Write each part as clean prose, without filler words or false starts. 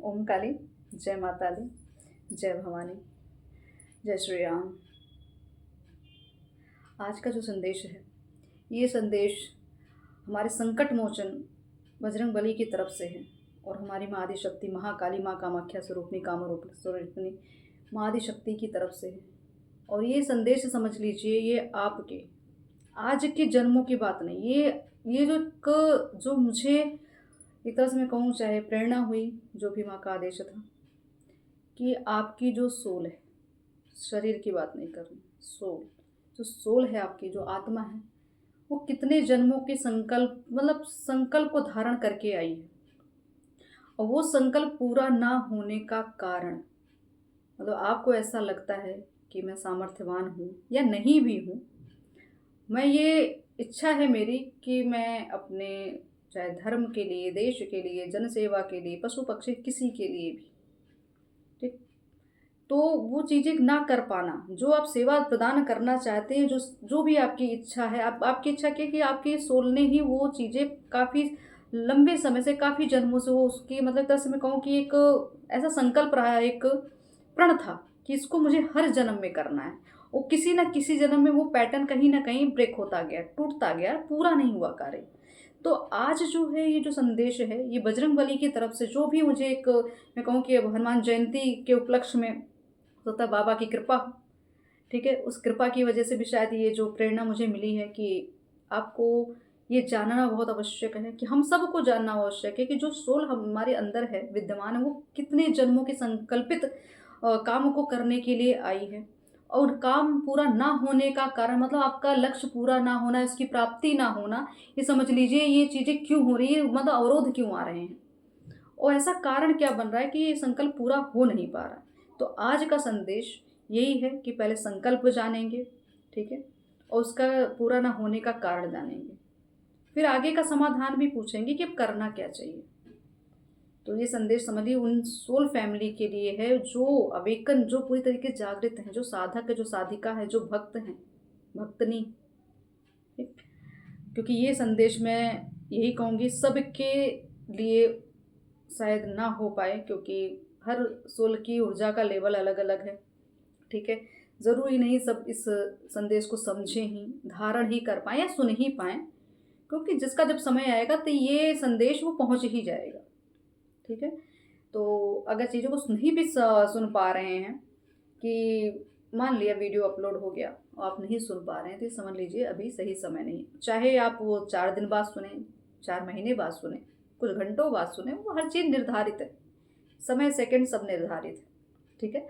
ओम काली, जय माता दी, जय भवानी, जय श्री राम। आज का जो संदेश है, ये संदेश हमारे संकट मोचन बजरंग बली की तरफ से है और हमारी माँ आदिशक्ति महाकाली, माँ कामाख्या स्वरूपणी, कामरूप स्वरूपिणी माँ आदिशक्ति की तरफ से है। और ये संदेश समझ लीजिए, ये आपके आज के जन्मों की बात नहीं, ये जो मुझे एक तरह से मैं कहूँ, चाहे प्रेरणा हुई, जो भी माँ का आदेश था कि आपकी जो सोल है, शरीर की बात नहीं कर रही, जो सोल है आपकी, जो आत्मा है, वो कितने जन्मों के संकल्प, मतलब संकल्प को धारण करके आई है। और वो संकल्प पूरा ना होने का कारण, मतलब आपको ऐसा लगता है कि मैं सामर्थ्यवान हूँ या नहीं भी हूँ, मैं ये इच्छा है मेरी कि मैं अपने चाहे धर्म के लिए, देश के लिए, जनसेवा के लिए, पशु पक्षी किसी के लिए भी, ठीक, तो वो चीज़ें ना कर पाना, जो आप सेवा प्रदान करना चाहते हैं, जो भी आपकी इच्छा है, आपकी इच्छा क्या कि आपके सोल ने ही वो चीज़ें काफ़ी लंबे समय से, काफ़ी जन्मों से वो उसकी, मतलब तरह से मैं कहूँ कि एक ऐसा संकल्प रहा है, एक प्रण था कि इसको मुझे हर जन्म में करना है। वो किसी न किसी जन्म में वो पैटर्न कहीं ना कहीं ब्रेक होता गया, टूटता गया, पूरा नहीं हुआ कार्य। तो आज जो है, ये जो संदेश है, ये बजरंग बली की तरफ से, जो भी मुझे एक, मैं कहूँ कि अब हनुमान जयंती के उपलक्ष्य में होता, बाबा की कृपा, ठीक है, उस कृपा की वजह से भी शायद ये जो प्रेरणा मुझे मिली है कि आपको ये जानना बहुत आवश्यक है, कि हम सबको जानना आवश्यक है कि जो सोल हमारे अंदर है, विद्यमान है, वो कितने जन्मों के संकल्पित काम को करने के लिए आई है। और काम पूरा ना होने का कारण, मतलब आपका लक्ष्य पूरा ना होना, इसकी प्राप्ति ना होना, ये समझ लीजिए ये चीज़ें क्यों हो रही है, मतलब अवरोध क्यों आ रहे हैं, और ऐसा कारण क्या बन रहा है कि ये संकल्प पूरा हो नहीं पा रहा। तो आज का संदेश यही है कि पहले संकल्प जानेंगे, ठीक है, और उसका पूरा ना होने का कारण जानेंगे, फिर आगे का समाधान भी पूछेंगे कि अब करना क्या चाहिए। तो ये संदेश समझिए उन सोल फैमिली के लिए है, जो अवेकन, जो पूरी तरीके से जागृत हैं, जो साधक है, जो साधिका है, जो भक्त हैं, भक्तनी, ठीक। क्योंकि ये संदेश मैं यही कहूँगी सबके लिए शायद ना हो पाए, क्योंकि हर सोल की ऊर्जा का लेवल अलग अलग है, ठीक है। ज़रूरी नहीं सब इस संदेश को समझें ही, धारण ही कर पाएँ या सुन ही पाएँ, क्योंकि जिसका जब समय आएगा तो ये संदेश वो पहुंच ही जाएगा, ठीक है। तो अगर चीज़ों को नहीं भी सुन पा रहे हैं, कि मान लिया वीडियो अपलोड हो गया और आप नहीं सुन पा रहे हैं, तो ये समझ लीजिए अभी सही समय नहीं, चाहे आप वो 4 दिन बाद सुने, 4 महीने बाद सुने, कुछ घंटों बाद सुने, वो हर चीज़ निर्धारित है, समय सेकंड सब निर्धारित है, ठीक है।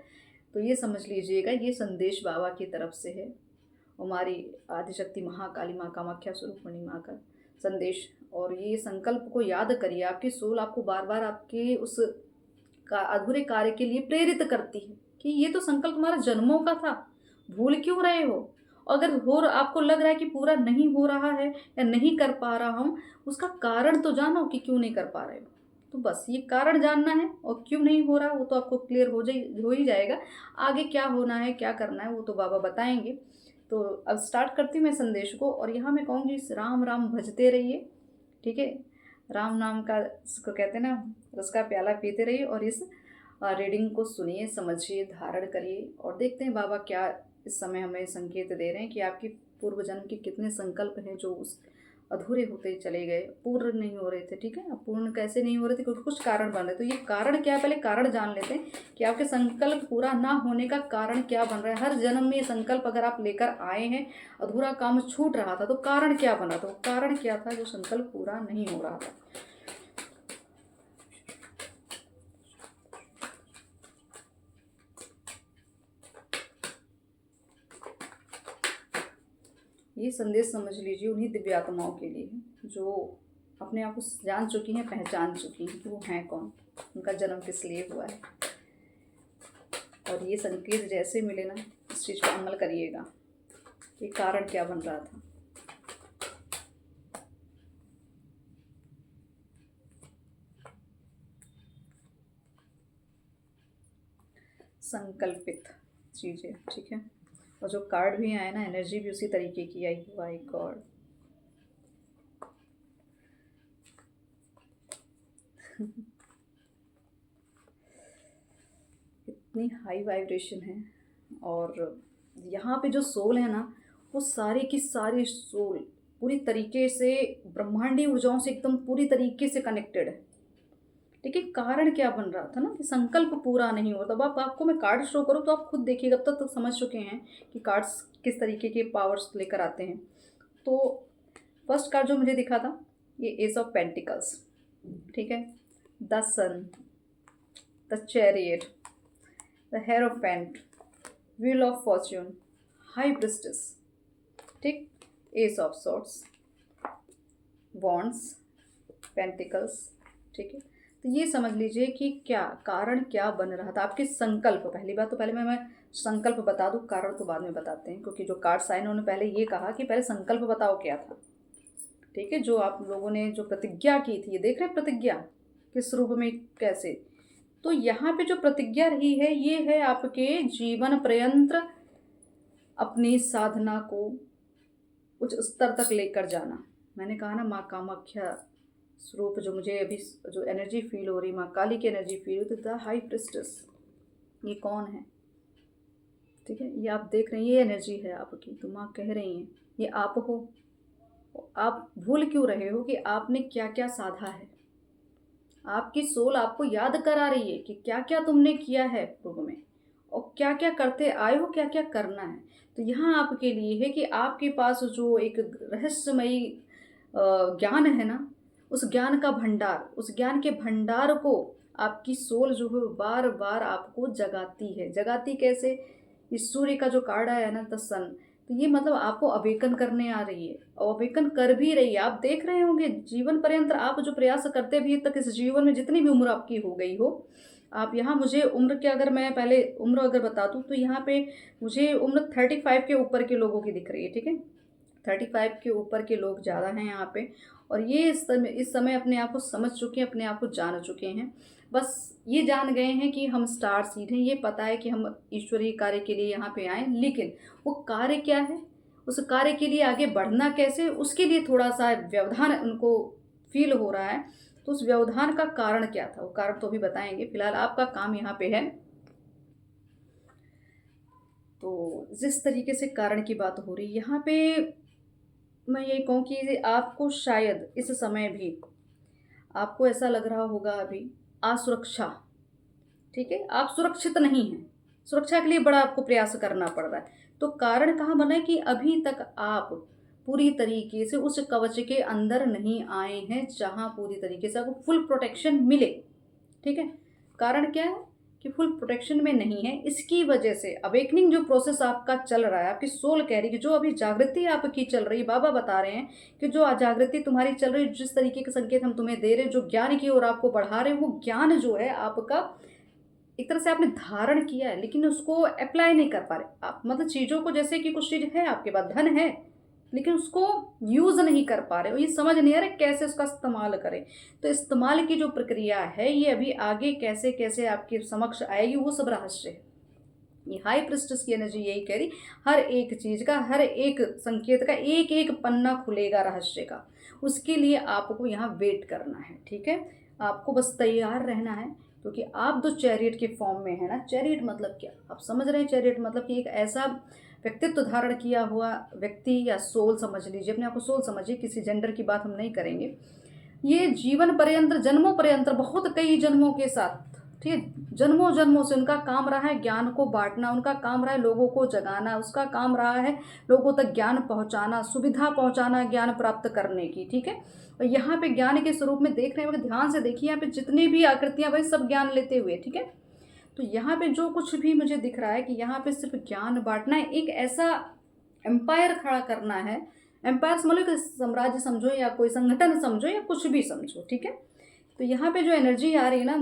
तो ये समझ लीजिएगा, ये संदेश बाबा की तरफ से है, हमारी आदिशक्ति महाकाली, माँ कामाख्या स्वरूपिणी माँ का संदेश। और ये संकल्प को याद करिए, आपकी सोल आपको बार बार आपके उस अधूरे कार्य के लिए प्रेरित करती है कि ये तो संकल्प तुम्हारा जन्मों का था, भूल क्यों रहे हो। अगर आपको लग रहा है कि पूरा नहीं हो रहा है या नहीं कर पा रहा हूँ, उसका कारण तो जानो कि क्यों नहीं कर पा रहे हो। तो बस ये कारण जानना है, और क्यों नहीं हो रहा वो तो आपको क्लियर हो ही जाएगा। आगे क्या होना है, क्या करना है, वो तो बाबा बताएंगे। तो अब स्टार्ट करती हूँ मैं संदेश को, और यहाँ मैं कहूँगी राम राम भजते रहिए, ठीक है। राम नाम का, इसको कहते हैं ना, रस का प्याला पीते रहिए, और इस रीडिंग को सुनिए, समझिए, धारण करिए, और देखते हैं बाबा क्या इस समय हमें संकेत दे रहे हैं कि आपकी पूर्व जन्म के कितने संकल्प हैं जो उस अधूरे होते चले गए, पूर्ण नहीं हो रहे थे, ठीक है। अब पूर्ण कैसे नहीं हो रहे थे, क्योंकि कुछ कारण बन रहे, तो ये कारण क्या है, पहले कारण जान लेते हैं कि आपके संकल्प पूरा ना होने का कारण क्या बन रहा है। हर जन्म में ये संकल्प अगर आप लेकर आए हैं, अधूरा काम छूट रहा था, तो कारण क्या बना, तो कारण क्या था जो संकल्प पूरा नहीं हो रहा था। ये संदेश समझ लीजिए उन्हीं दिव्य आत्माओं के लिए है, जो अपने आप को जान चुकी हैं, पहचान चुकी हैं कि वो हैं कौन, उनका जन्म किस लिए हुआ है। और ये संकेत जैसे मिले ना, इस चीज़ पर अमल करिएगा, ये कारण क्या बन रहा था। संकल्पित चीज़ें, ठीक है। और जो कार्ड भी आए ना, एनर्जी भी उसी तरीके की आई, वाई गॉड। इतनी हाई वाइब्रेशन है। और यहाँ पे जो सोल है ना, वो सारी की सारी सोल पूरी तरीके से ब्रह्मांडीय ऊर्जाओं से एकदम पूरी तरीके से कनेक्टेड है। लेकिन कारण क्या बन रहा था ना कि संकल्प पूरा नहीं हुआ। तब आपको मैं कार्ड शो करूँ तो आप खुद देखिए, अब तक तो समझ चुके हैं कि कार्ड्स किस तरीके के पावर्स लेकर आते हैं। तो फर्स्ट कार्ड जो मुझे दिखा था, ये एस ऑफ पेंटिकल्स, ठीक है, the sun, the chariot, the hierophant, wheel of fortune, high priestess, ठीक, ace of swords, wands, pentacles, ठीक है। तो ये समझ लीजिए कि क्या कारण क्या बन रहा था, आपके संकल्प। पहली बात तो पहले मैं संकल्प बता दूं, कारण तो बाद में बताते हैं, क्योंकि जो कार्ड साइन उन्होंने पहले ये कहा कि पहले संकल्प बताओ क्या था, ठीक है। जो आप लोगों ने जो प्रतिज्ञा की थी, ये देख रहे हैं प्रतिज्ञा किस रूप में, कैसे। तो यहाँ पे जो प्रतिज्ञा रही है, ये है आपके जीवन पर्यंत अपनी साधना को उच्च स्तर तक लेकर जाना। मैंने कहा ना, माँ कामाख्या स्वरूप जो मुझे अभी जो एनर्जी फील हो रही, माँ काली की एनर्जी फील हो, तो द हाई प्रिस्टेस, ये कौन है, ठीक है, ये आप देख रहे हैं, ये एनर्जी है आपकी। तो माँ कह रही हैं ये आप हो। आप भूल क्यों रहे हो कि आपने क्या क्या साधा है। आपकी सोल आपको याद करा रही है कि क्या क्या तुमने किया है पूर्व में, और क्या क्या करते आए हो, क्या क्या करना है। तो यहाँ आपके लिए है कि आपके पास जो एक रहस्यमयी ज्ञान है ना, उस ज्ञान का भंडार, उस ज्ञान के भंडार को आपकी सोल जो है बार बार आपको जगाती है। जगाती कैसे, इस सूर्य का जो कार्ड आया है ना, द सन, तो ये मतलब आपको अवेकन करने आ रही है, और अवेकन कर भी रही है। आप देख रहे होंगे जीवन पर्यंत आप जो प्रयास करते भी तक, इस जीवन में जितनी भी उम्र आपकी हो गई हो, आप यहाँ मुझे उम्र के, अगर मैं पहले उम्र अगर बता दूँ तो यहाँ पे मुझे उम्र 35 के ऊपर के लोगों की दिख रही है, ठीक है। 35 के ऊपर के लोग ज़्यादा हैं यहाँ पे, और ये इस समय अपने आप को समझ चुके हैं, अपने आप को जान चुके हैं। बस ये जान गए हैं कि हम स्टार सीड हैं, ये पता है कि हम ईश्वरीय कार्य के लिए यहाँ पे आए, लेकिन वो कार्य क्या है, उस कार्य के लिए आगे बढ़ना कैसे, उसके लिए थोड़ा सा व्यवधान उनको फील हो रहा है। तो उस व्यवधान का कारण क्या था, वो कारण तो भी बताएंगे। फिलहाल आपका काम यहाँ पे है। तो जिस तरीके से कारण की बात हो रही यहाँ पे, मैं ये कहूँ कि आपको शायद इस समय भी आपको ऐसा लग रहा होगा अभी असुरक्षा, ठीक है, आप सुरक्षित नहीं हैं, सुरक्षा के लिए बड़ा आपको प्रयास करना पड़ रहा है। तो कारण कहाँ बना है कि अभी तक आप पूरी तरीके से उस कवच के अंदर नहीं आए हैं जहाँ पूरी तरीके से आपको फुल प्रोटेक्शन मिले, ठीक है। कारण क्या है कि फुल प्रोटेक्शन में नहीं है, इसकी वजह से अवेकनिंग जो प्रोसेस आपका चल रहा है, आपकी सोल कह रही है कि जो अभी जागृति आपकी चल रही है, बाबा बता रहे हैं कि जो जागृति तुम्हारी चल रही है, जिस तरीके के संकेत हम तुम्हें दे रहे हैं, जो ज्ञान की ओर आपको बढ़ा रहे हैं, वो ज्ञान जो है आपका एक तरह से आपने धारण किया है, लेकिन उसको अप्लाई नहीं कर पा रहे आप। मतलब चीज़ों को, जैसे कि कुछ चीज़ है आपके पास, धन है, लेकिन उसको यूज़ नहीं कर पा रहे हो, ये समझ नहीं आ रहा कैसे उसका इस्तेमाल करें। तो इस्तेमाल की जो प्रक्रिया है, ये अभी आगे कैसे कैसे आपके समक्ष आएगी, वो सब रहस्य है। ये हाई प्रिस्टेस की एनर्जी यही कह रही, हर एक चीज़ का, हर एक संकेत का एक एक पन्ना खुलेगा रहस्य का। उसके लिए आपको यहाँ वेट करना है, ठीक है। आपको बस तैयार रहना है, क्योंकि आप तो चैरियट के फॉर्म में है ना। चैरियट मतलब क्या, आप समझ रहे हैं। चैरियट मतलब कि एक ऐसा व्यक्तित्व धारण किया हुआ व्यक्ति या सोल समझ लीजिए, अपने आप को सोल समझिए, किसी जेंडर की बात हम नहीं करेंगे। ये जीवन पर्यंत, जन्मों पर्यंत, बहुत कई जन्मों के साथ, ठीक है, जन्मों जन्मों से उनका काम रहा है ज्ञान को बांटना, उनका काम रहा है लोगों को जगाना, उसका काम रहा है लोगों तक ज्ञान पहुंचाना, सुविधा पहुंचाना ज्ञान प्राप्त करने की, ठीक है। और यहाँ पे ज्ञान के स्वरूप में देख रहे हैं, ध्यान से देखिए, यहाँ पे जितनी भी आकृतियां भाई सब ज्ञान लेते हुए, ठीक है। तो यहाँ पे जो कुछ भी मुझे दिख रहा है कि यहाँ पे सिर्फ ज्ञान बांटना है, एक ऐसा एम्पायर खड़ा करना है। एम्पायर समझ लो, साम्राज्य समझो या कोई संगठन समझो या कुछ भी समझो, ठीक है। तो यहाँ पे जो एनर्जी आ रही है ना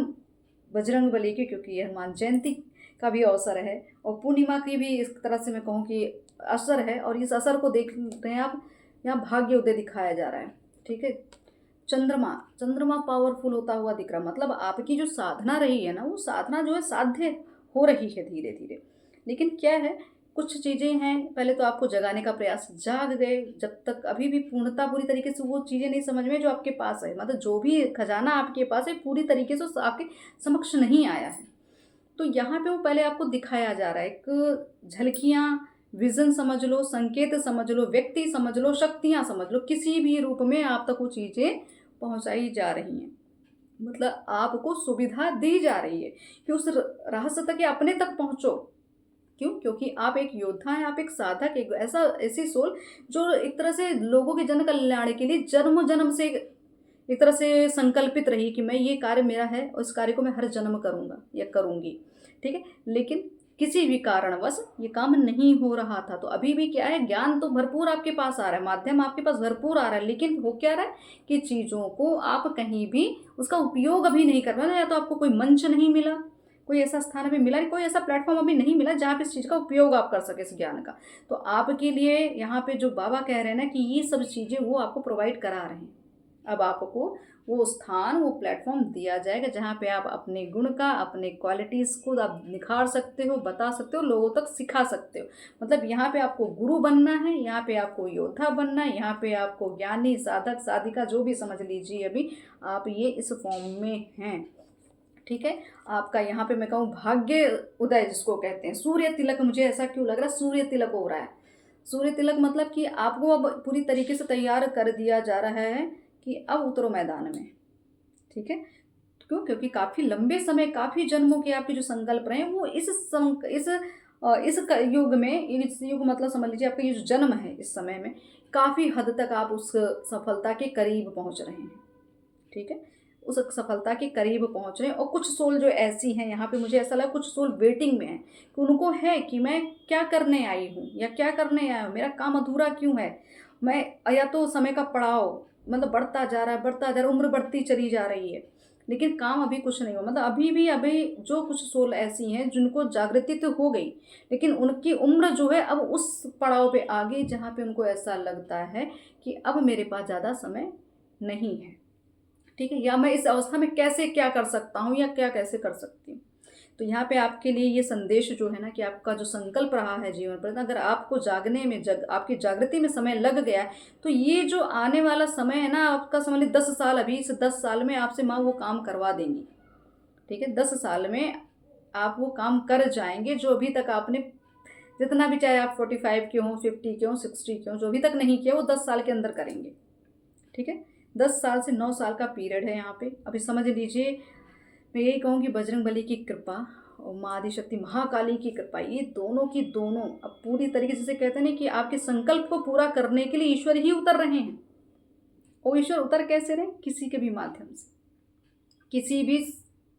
बजरंग बली की, क्योंकि ये हनुमान जयंती का भी अवसर है और पूर्णिमा की भी इस तरह से मैं कहूँ कि असर है, और इस असर को देख रहे हैं आप, यहाँ भाग्य उदय दिखाया जा रहा है, ठीक है। चंद्रमा, चंद्रमा पावरफुल होता हुआ दिख रहा, मतलब आपकी जो साधना रही है ना, वो साधना जो है साध्य हो रही है धीरे धीरे। लेकिन क्या है, कुछ चीज़ें हैं, पहले तो आपको जगाने का प्रयास, जाग गए, जब तक अभी भी पूर्णता पूरी तरीके से वो चीज़ें नहीं समझ में जो आपके पास है, मतलब जो भी खजाना आपके पास है पूरी तरीके से आपके समक्ष नहीं आया है। तो यहाँ पे वो पहले आपको दिखाया जा रहा है, एक झलकियाँ, विज़न समझ लो, संकेत समझ लो, व्यक्ति समझ लो, शक्तियाँ समझ लो, किसी भी रूप में आप तक वो चीज़ें पहुँचाई जा रही हैं। मतलब आपको सुविधा दी जा रही है कि उस रहस्य तक या अपने तक पहुँचो। क्यों? क्योंकि आप एक योद्धा हैं, आप एक साधक, एक ऐसी सोल जो एक तरह से लोगों के जन कल्याण के लिए जन्म-जन्म से एक तरह से संकल्पित रही कि मैं ये कार्य मेरा है और इस कार्य को मैं हर जन्म करूँगा या करूँगी, ठीक है? लेकिन किसी भी कारणवश ये काम नहीं हो रहा था, तो अभी भी क्या है, ज्ञान तो भरपूर आपके पास आ रहा है, माध्यम आपके पास भरपूर आ रहा है, लेकिन हो क्या रहा है कि चीज़ों को आप कहीं भी उसका उपयोग अभी नहीं कर पा रहे, या तो आपको कोई मंच नहीं मिला, कोई ऐसा स्थान अभी मिला नहीं, कोई ऐसा प्लेटफॉर्म अभी नहीं मिला जहाँ पे इस चीज़ का उपयोग आप कर सकें, इस ज्ञान का। तो आपके लिए यहाँ पे जो बाबा कह रहे हैं ना कि ये सब चीज़ें वो आपको प्रोवाइड करा रहे हैं। अब आपको वो स्थान, वो प्लेटफॉर्म दिया जाएगा जहाँ पे आप अपने गुण का, अपने क्वालिटीज़ को आप निखार सकते हो, बता सकते हो, लोगों तक सिखा सकते हो। मतलब यहाँ पे आपको गुरु बनना है, यहाँ पे आपको योद्धा बनना है, यहाँ पे आपको ज्ञानी, साधक, साधिका जो भी समझ लीजिए, अभी आप ये इस फॉर्म में हैं, ठीक है? आपका यहाँ पे मैं कहूँ भाग्य उदय जिसको कहते हैं, सूर्य तिलक, मुझे ऐसा क्यों लग रहा है सूर्य तिलक हो रहा है। सूर्य तिलक मतलब कि आपको अब पूरी तरीके से तैयार कर दिया जा रहा है कि अब उतरो मैदान में, ठीक है? क्यों? क्योंकि काफ़ी लंबे समय, काफ़ी जन्मों के आपके जो संकल्प रहे हैं वो इस युग में, इस युग मतलब समझ लीजिए आपका ये जो जन्म है इस समय में, काफ़ी हद तक आप उस सफलता के करीब पहुंच रहे हैं, ठीक है? उस सफलता के करीब पहुंच रहे हैं। और कुछ सोल जो ऐसी हैं, यहाँ पे मुझे ऐसा लगा कुछ सोल वेटिंग में हैं कि उनको है कि मैं क्या करने आई हूँ या क्या करने आया हूँ, मेरा काम अधूरा क्यों है, मैं या तो समय का पड़ाव मतलब बढ़ता जा रहा है, बढ़ता जा रहा है, उम्र बढ़ती चली जा रही है, लेकिन काम अभी कुछ नहीं हुआ। मतलब अभी जो कुछ सोल ऐसी हैं जिनको जागृति तो हो गई, लेकिन उनकी उम्र जो है अब उस पड़ाव पे आ गई जहाँ पे उनको ऐसा लगता है कि अब मेरे पास ज़्यादा समय नहीं है, ठीक है? या मैं इस अवस्था में कैसे क्या कर सकता हूँ या क्या कैसे कर सकती हूँ। तो यहाँ पे आपके लिए ये संदेश जो है ना कि आपका जो संकल्प रहा है जीवन पर, अगर आपको जागने में आपकी जागृति में समय लग गया है, तो ये जो आने वाला समय है ना आपका, समझ लीजिए 10 साल, अभी इस 10 साल में आपसे माँ वो काम करवा देंगी, ठीक है? 10 साल में आप वो काम कर जाएंगे जो अभी तक आपने जितना भी, चाहे आप 45 के हों, 50 के हों, 60 के हों, जो अभी तक नहीं किया वो 10 साल के अंदर करेंगे, ठीक है? 10 साल से 9 साल का पीरियड है यहाँ पे। अभी समझ लीजिए, मैं यही कहूँगी बजरंग बली की कृपा और माँ आदिशक्ति महाकाली की कृपा, ये दोनों की दोनों अब पूरी तरीके से कहते हैं ना कि आपके संकल्प को पूरा करने के लिए ईश्वर ही उतर रहे हैं। और ईश्वर उतर कैसे रहे? किसी के भी माध्यम से, किसी भी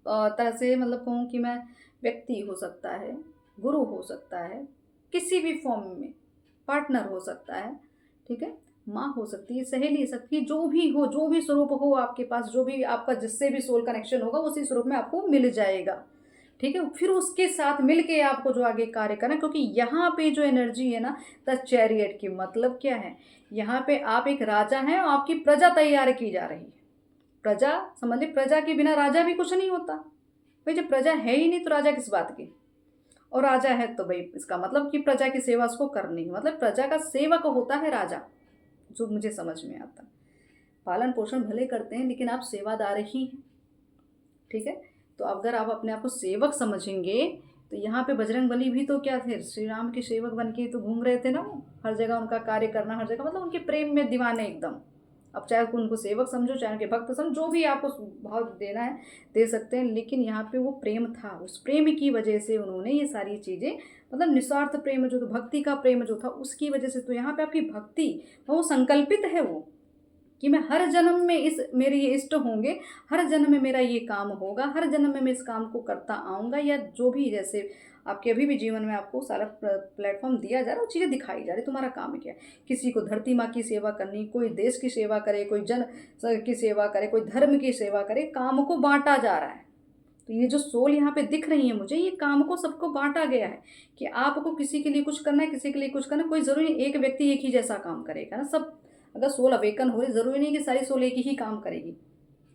तरह से, मतलब कहूँ कि मैं व्यक्ति हो सकता है, गुरु हो सकता है, किसी भी फॉर्म में पार्टनर हो सकता है, ठीक है? माँ हो सकती है, सहेली हो सकती है, जो भी हो, जो भी स्वरूप हो आपके पास, जो भी आपका जिससे भी सोल कनेक्शन होगा उसी स्वरूप में आपको मिल जाएगा, ठीक है? फिर उसके साथ मिल के आपको जो आगे कार्य करना, क्योंकि यहाँ पे जो एनर्जी है ना द चैरियट की, मतलब क्या है, यहाँ पे आप एक राजा हैं और आपकी प्रजा तैयार की जा रही है। प्रजा समझ ली, प्रजा के बिना राजा भी कुछ नहीं होता भाई, जब प्रजा है ही नहीं तो राजा किस बात की। और राजा है तो भाई इसका मतलब कि प्रजा की सेवा उसको करनी है, मतलब प्रजा का सेवक होता है राजा, जो मुझे समझ में आता। पालन पोषण भले करते हैं लेकिन आप सेवादार ही हैं, ठीक है? तो अगर आप अपने आप को सेवक समझेंगे तो यहाँ पे बजरंग बली भी तो क्या थे, श्री राम के सेवक बन के तो घूम रहे थे ना, वो हर जगह उनका कार्य करना, हर जगह मतलब उनके प्रेम में दीवाने एकदम। अब चाहे उनको सेवक समझो, चाहे उनके भक्त समझो, जो भी आपको भाव देना है दे सकते हैं, लेकिन यहाँ पे वो प्रेम था, उस प्रेम की वजह से उन्होंने ये सारी चीज़ें, मतलब निस्वार्थ प्रेम जो, तो भक्ति का प्रेम जो था उसकी वजह से, तो यहाँ पे आपकी भक्ति वो संकल्पित है वो कि मैं हर जन्म में मेरे ये इष्ट होंगे, हर जन्म में मेरा ये काम होगा, हर जन्म में मैं इस काम को करता आऊँगा, या जो भी जैसे आपके अभी भी जीवन में आपको सारा प्लेटफॉर्म दिया जा रहा है, वो चीज़ें दिखाई जा रही, तुम्हारा काम क्या है। किसी को धरती माँ की सेवा करनी, कोई देश की सेवा करे, कोई जन की सेवा करे, कोई धर्म की सेवा करे, काम को बांटा जा रहा है। तो ये जो सोल यहाँ पे दिख रही है मुझे, ये काम को सबको बांटा गया है कि आपको किसी के लिए कुछ करना है, किसी के लिए कुछ करना है। कोई ज़रूरी नहीं एक व्यक्ति एक ही जैसा काम करेगा ना, सब अगर सोल अवेकन हो रही, ज़रूरी नहीं कि सारी सोल एक ही काम करेगी,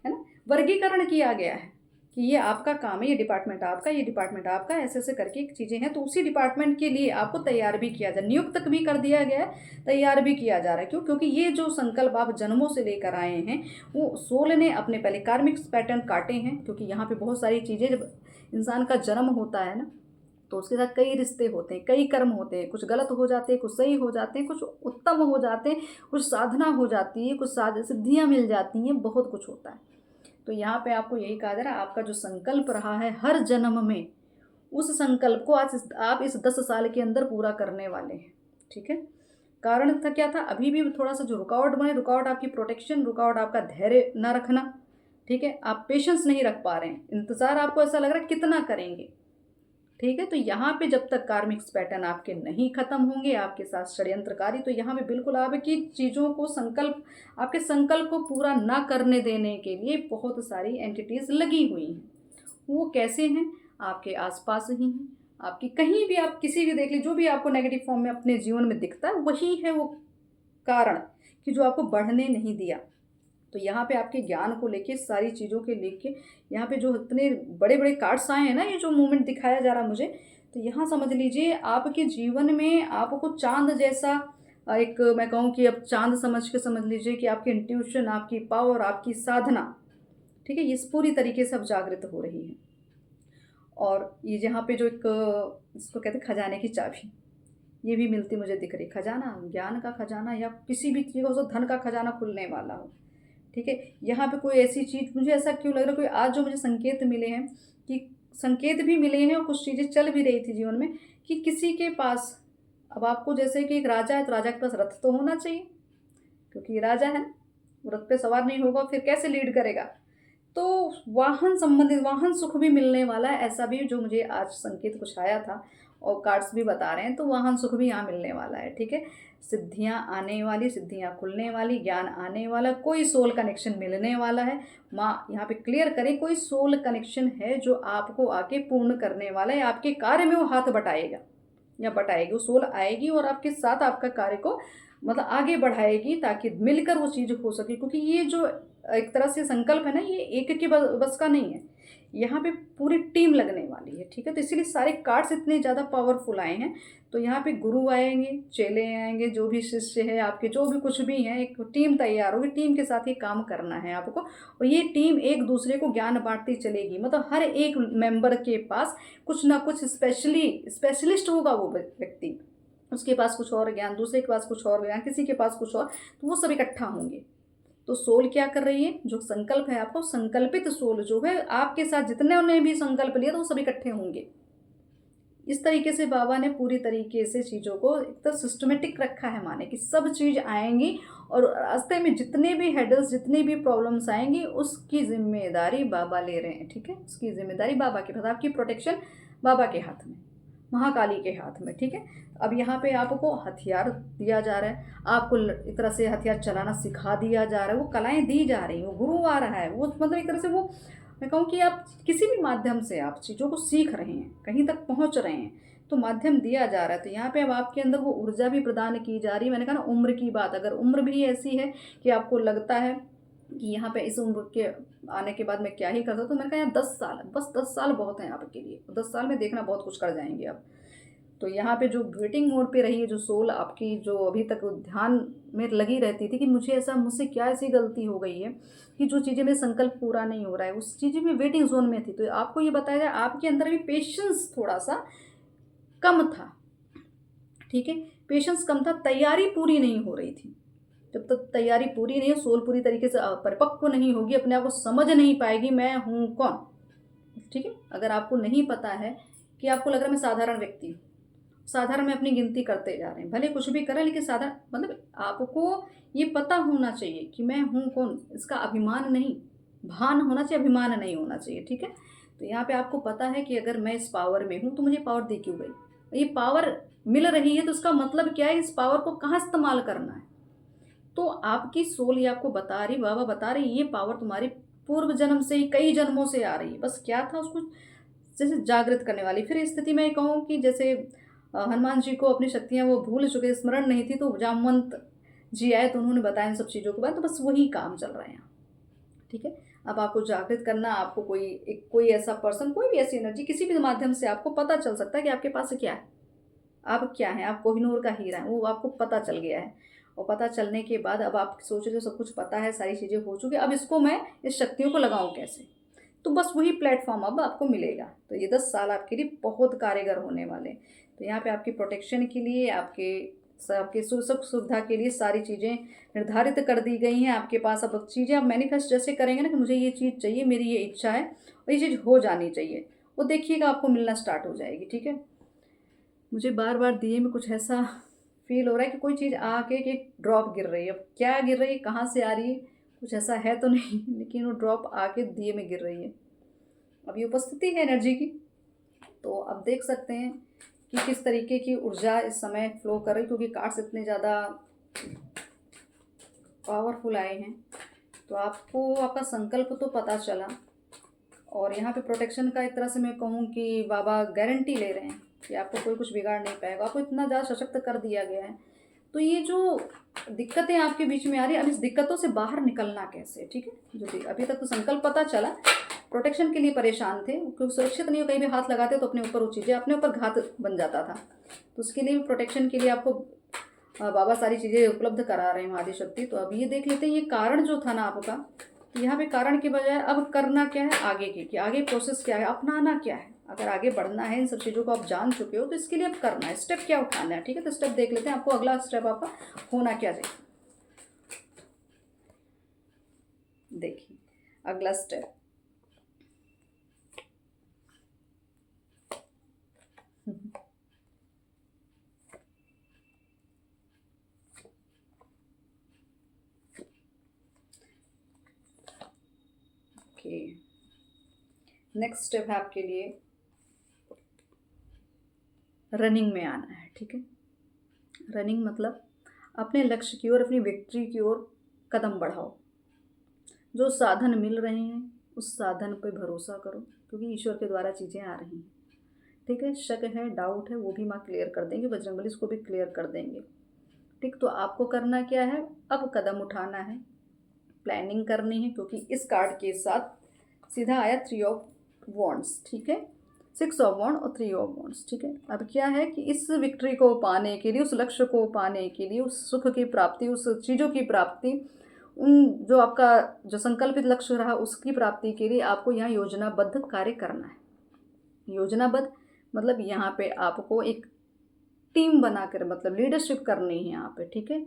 है ना। वर्गीकरण किया गया है कि ये आपका काम है, ये डिपार्टमेंट आपका, ये डिपार्टमेंट आपका, ऐसे ऐसे करके चीज़ें हैं। तो उसी डिपार्टमेंट के लिए आपको तैयार भी किया जाए, नियुक्त भी कर दिया गया है, तैयार भी किया जा रहा है। क्यों? क्योंकि ये जो संकल्प आप जन्मों से लेकर आए हैं, वो सोल ने अपने पहले कार्मिक पैटर्न काटे हैं। क्योंकि यहाँ पे बहुत सारी चीज़ें, जब इंसान का जन्म होता है ना, तो उसके साथ कई रिश्ते होते हैं, कई कर्म होते हैं, कुछ गलत हो जाते हैं, कुछ सही हो जाते हैं, कुछ उत्तम हो जाते हैं, कुछ साधना हो जाती है, कुछ सिद्धियाँ मिल जाती हैं, बहुत कुछ होता है। तो यहाँ पे आपको यही कहा जा रहा है, आपका जो संकल्प रहा है हर जन्म में, उस संकल्प को आज आप इस 10 साल के अंदर पूरा करने वाले हैं। ठीक है? कारण था क्या था? अभी भी थोड़ा सा जो रुकावट बने, रुकावट आपकी प्रोटेक्शन, रुकावट आपका धैर्य ना रखना। ठीक है? आप पेशेंस नहीं रख पा रहे हैं, इंतजार आपको ऐसा लग रहा है कितना करेंगे। ठीक है? तो यहाँ पे जब तक कार्मिक पैटर्न आपके नहीं खत्म होंगे, आपके साथ षड्यंत्रकारी, तो यहाँ पे बिल्कुल आपकी चीज़ों को आपके संकल्प को पूरा ना करने देने के लिए बहुत सारी एंटिटीज लगी हुई हैं। वो कैसे हैं? आपके आसपास ही हैं, आपकी कहीं भी, आप किसी भी देख लीजिए, जो भी आपको नेगेटिव फॉर्म में अपने जीवन में दिखता है, वही है वो कारण कि जो आपको बढ़ने नहीं दिया। तो यहाँ पे आपके ज्ञान को लेके, सारी चीज़ों के लेके, यहाँ पे जो इतने बड़े बड़े कार्ड्स आए हैं ना, ये जो मूवमेंट दिखाया जा रहा मुझे, तो यहाँ समझ लीजिए आपके जीवन में आपको चांद जैसा एक, मैं कहूँ कि अब चांद समझ लीजिए कि आपकी इंट्यूशन, आपकी पावर, आपकी साधना, ठीक है, ये पूरी तरीके से अब जागृत हो रही है। और ये जहाँ पे जो एक, इसको कहते हैं खजाने की चाबी, ये भी मिलती मुझे दिख रही। खजाना, ज्ञान का खजाना, या किसी भी चीज़ का, धन का खजाना खुलने वाला हो। ठीक है? यहाँ पे कोई ऐसी चीज़, मुझे ऐसा क्यों लग रहा है, कोई आज जो मुझे संकेत मिले हैं, कि संकेत भी मिले हैं और कुछ चीज़ें चल भी रही थी जीवन में, कि किसी के पास, अब आपको जैसे कि एक राजा है, तो राजा के पास रथ तो होना चाहिए, क्योंकि ये राजा है ना, वो रथ पे सवार नहीं होगा फिर कैसे लीड करेगा। तो वाहन संबंधित, वाहन सुख भी मिलने वाला है, ऐसा भी जो मुझे आज संकेत कुछ आया था, और कार्ड्स भी बता रहे हैं। तो वाहन सुख भी यहाँ मिलने वाला है। ठीक है? सिद्धियाँ आने वाली, सिद्धियाँ खुलने वाली, ज्ञान आने वाला, कोई सोल कनेक्शन मिलने वाला है। माँ यहाँ पे क्लियर करें, कोई सोल कनेक्शन है जो आपको आके पूर्ण करने वाला है, आपके कार्य में वो हाथ बटाएगा या बटाएगी, वो सोल आएगी और आपके साथ आपका कार्य को मतलब आगे बढ़ाएगी, ताकि मिलकर वो चीज़ हो सके। क्योंकि ये जो एक तरह से संकल्प है ना, ये एक के बस का नहीं है, यहाँ पे पूरी टीम लगने वाली है। ठीक है? तो इसीलिए सारे कार्ड्स इतने ज़्यादा पावरफुल आए हैं। तो यहाँ पे गुरु आएंगे, चेले आएंगे, जो भी शिष्य है आपके, जो भी कुछ भी हैं, एक टीम तैयार होगी, टीम के साथ ही काम करना है आपको। और ये टीम एक दूसरे को ज्ञान बांटती चलेगी, मतलब हर एक मेंबर के पास कुछ ना कुछ स्पेशलिस्ट होगा वो व्यक्ति, उसके पास कुछ और ज्ञान, दूसरे के पास कुछ और ज्ञान, किसी के पास कुछ और, तो वो सब इकट्ठा होंगे। तो सोल क्या कर रही है? जो संकल्प है आपको, संकल्पित सोल जो है आपके साथ, जितने ने भी संकल्प लिया, तो वो सब इकट्ठे होंगे। इस तरीके से बाबा ने पूरी तरीके से चीज़ों को एक तो सिस्टमेटिक रखा है, माने कि सब चीज़ आएंगी, और रास्ते में जितने भी हेडल्स, जितनी भी प्रॉब्लम्स आएंगी, उसकी जिम्मेदारी बाबा ले रहे हैं। ठीक है? उसकी जिम्मेदारी बाबा के पास, आपकी प्रोटेक्शन बाबा के हाथ में, महाकाली के हाथ में। ठीक है? अब यहाँ पे आपको हथियार दिया जा रहा है, आपको एक तरह से हथियार चलाना सिखा दिया जा रहा है, वो कलाएं दी जा रही हैं, वो गुरु आ रहा है, वो मतलब एक तरह से वो, मैं कहूँ कि आप किसी भी माध्यम से आप चीज़ों को सीख रहे हैं, कहीं तक पहुँच रहे हैं, तो माध्यम दिया जा रहा है। तो यहाँ पे अब आपके अंदर वो ऊर्जा भी प्रदान की जा रही है। मैंने कहा ना, उम्र की बात, अगर उम्र भी ऐसी है कि आपको लगता है कि यहाँ पे इस उम्र के आने के बाद मैं क्या ही करता, तो मैंने कहा यार 10 साल, बस 10 साल बहुत हैं आपके लिए, 10 साल में देखना बहुत कुछ कर जाएंगे आप। तो यहाँ पे जो वेटिंग मोड पे रही है, जो सोल आपकी, जो अभी तक ध्यान में लगी रहती थी कि मुझसे क्या ऐसी गलती हो गई है कि जो चीज़ें में संकल्प पूरा नहीं हो रहा है, उस चीज़ें में वेटिंग जोन में थी, तो आपको ये बताया जाए, आपके अंदर भी पेशेंस थोड़ा सा कम था। ठीक है? पेशेंस कम था, तैयारी पूरी नहीं हो रही थी। जब तक तैयारी पूरी नहीं है, सोल पूरी तरीके से परिपक्व नहीं होगी, अपने आप को समझ नहीं पाएगी मैं हूँ कौन। ठीक है? अगर आपको नहीं पता है, कि आपको लग रहा है मैं साधारण व्यक्ति हूँ, साधारण में अपनी गिनती करते जा रहे हैं, भले कुछ भी करें, लेकिन साधारण, मतलब आपको ये पता होना चाहिए कि मैं हूँ कौन, इसका अभिमान नहीं, भान होना चाहिए, अभिमान नहीं होना चाहिए। ठीक है? तो यहाँ पे आपको पता है कि अगर मैं इस पावर में हूँ, तो मुझे पावर दी क्यों गई, ये पावर मिल रही है, तो उसका मतलब क्या है, इस पावर को कहाँ इस्तेमाल करना है। तो आपकी सोल ये आपको बता रही, बाबा बता रही, ये पावर तुम्हारी पूर्व जन्म से ही, कई जन्मों से आ रही है, बस क्या था उसको जैसे जागृत करने वाली। फिर इस स्थिति में कहूँ कि जैसे हनुमान जी को अपनी शक्तियाँ वो भूल चुके, स्मरण नहीं थी, तो जामवंत जी आए, तो उन्होंने बताया इन सब चीज़ों के बाद, तो बस वही काम चल रहा है यहाँ। ठीक है? अब आपको जागृत करना, आपको कोई ऐसा पर्सन, कोई भी ऐसी एनर्जी किसी भी माध्यम से आपको पता चल सकता है कि आपके पास क्या है, आप क्या हैं, आप कोहिनूर का हीरा है, वो आपको पता चल गया है। और पता चलने के बाद अब आप सोच रहे हो सब कुछ पता है, सारी चीज़ें हो चुकी, अब इसको मैं इस शक्तियों को लगाऊं कैसे। तो बस वही प्लेटफॉर्म अब आपको मिलेगा। तो ये 10 साल आपके लिए बहुत कारगर होने वाले। तो यहाँ पे आपकी प्रोटेक्शन के लिए, आपके सुख सुविधा के लिए सारी चीज़ें निर्धारित कर दी गई हैं आपके पास। अब चीज़ें आप मैनिफेस्ट जैसे करेंगे ना कि मुझे ये चीज़ चाहिए, मेरी ये इच्छा है और ये चीज़ हो जानी चाहिए, वो देखिएगा आपको मिलना स्टार्ट हो जाएगी। ठीक है। मुझे बार बार दिए में कुछ ऐसा फील हो रहा है कि कोई चीज़ आके कि ड्रॉप गिर रही है। अब क्या गिर रही है, कहाँ से आ रही है, कुछ ऐसा है तो नहीं, लेकिन वो ड्रॉप आके दिए में गिर रही है। अब ये उपस्थिति है एनर्जी की। तो अब देख सकते हैं कि किस तरीके की ऊर्जा इस समय फ्लो कर रही, क्योंकि कार्ड्स इतने ज़्यादा पावरफुल आए हैं। तो आपको आपका संकल्प तो पता चला, और यहाँ पे प्रोटेक्शन का एक तरह से मैं कहूँ कि बाबा गारंटी ले रहे हैं कि आपको कोई कुछ बिगाड़ नहीं पाएगा, आपको इतना ज़्यादा सशक्त कर दिया गया है। तो ये जो दिक्कतें आपके बीच में आ रही है, अब इस दिक्कतों से बाहर निकलना कैसे। ठीक है। जो अभी तक तो संकल्प पता चला, प्रोटेक्शन के लिए परेशान थे क्योंकि सुरक्षित नहीं हो, कहीं भी हाथ लगाते तो अपने ऊपर वो चीज़ें अपने ऊपर घात बन जाता था। तो उसके लिए प्रोटेक्शन के लिए आपको बाबा सारी चीज़ें उपलब्ध करा रहे हैं आदिशक्ति। तो अब ये देख लेते हैं ये कारण जो था ना आपका, तो यहाँ पे कारण के बजाय अब करना क्या है आगे की, कि आगे प्रोसेस क्या है, अपनाना क्या है। अगर आगे बढ़ना है, इन सब चीज़ों को आप जान चुके हो, तो इसके लिए अब करना है, स्टेप क्या उठाना है। ठीक है। तो स्टेप देख लेते हैं आपको अगला स्टेप आपका होना क्या चाहिए। देखिए अगला स्टेप, ओके, नेक्स्ट स्टेप है आपके लिए रनिंग में आना है। ठीक है। रनिंग मतलब अपने लक्ष्य की ओर, अपनी विक्ट्री की ओर कदम बढ़ाओ। जो साधन मिल रहे हैं उस साधन पर भरोसा करो, क्योंकि ईश्वर के द्वारा चीज़ें आ रही हैं। ठीक है। शक है, डाउट है, वो भी माँ क्लियर कर देंगे, बजरंगबली इसको भी क्लियर कर देंगे। ठीक। तो आपको करना क्या है, अब कदम उठाना है, प्लानिंग करनी है, क्योंकि इस कार्ड के साथ सीधा आया 3 ऑफ वॉन्ड्स। ठीक है। 6 ऑफ वॉन्ड और 3 ऑफ वॉन्ड्स। ठीक है। अब क्या है कि इस विक्ट्री को पाने के लिए, उस लक्ष्य को पाने के लिए, उस सुख की प्राप्ति, उस चीज़ों की प्राप्ति, उन जो आपका जो संकल्पित लक्ष्य रहा उसकी प्राप्ति के लिए आपको यहाँ योजनाबद्ध कार्य करना है। योजनाबद्ध मतलब यहाँ पे आपको एक टीम बनाकर, मतलब लीडरशिप करनी है यहाँ पे। ठीक है।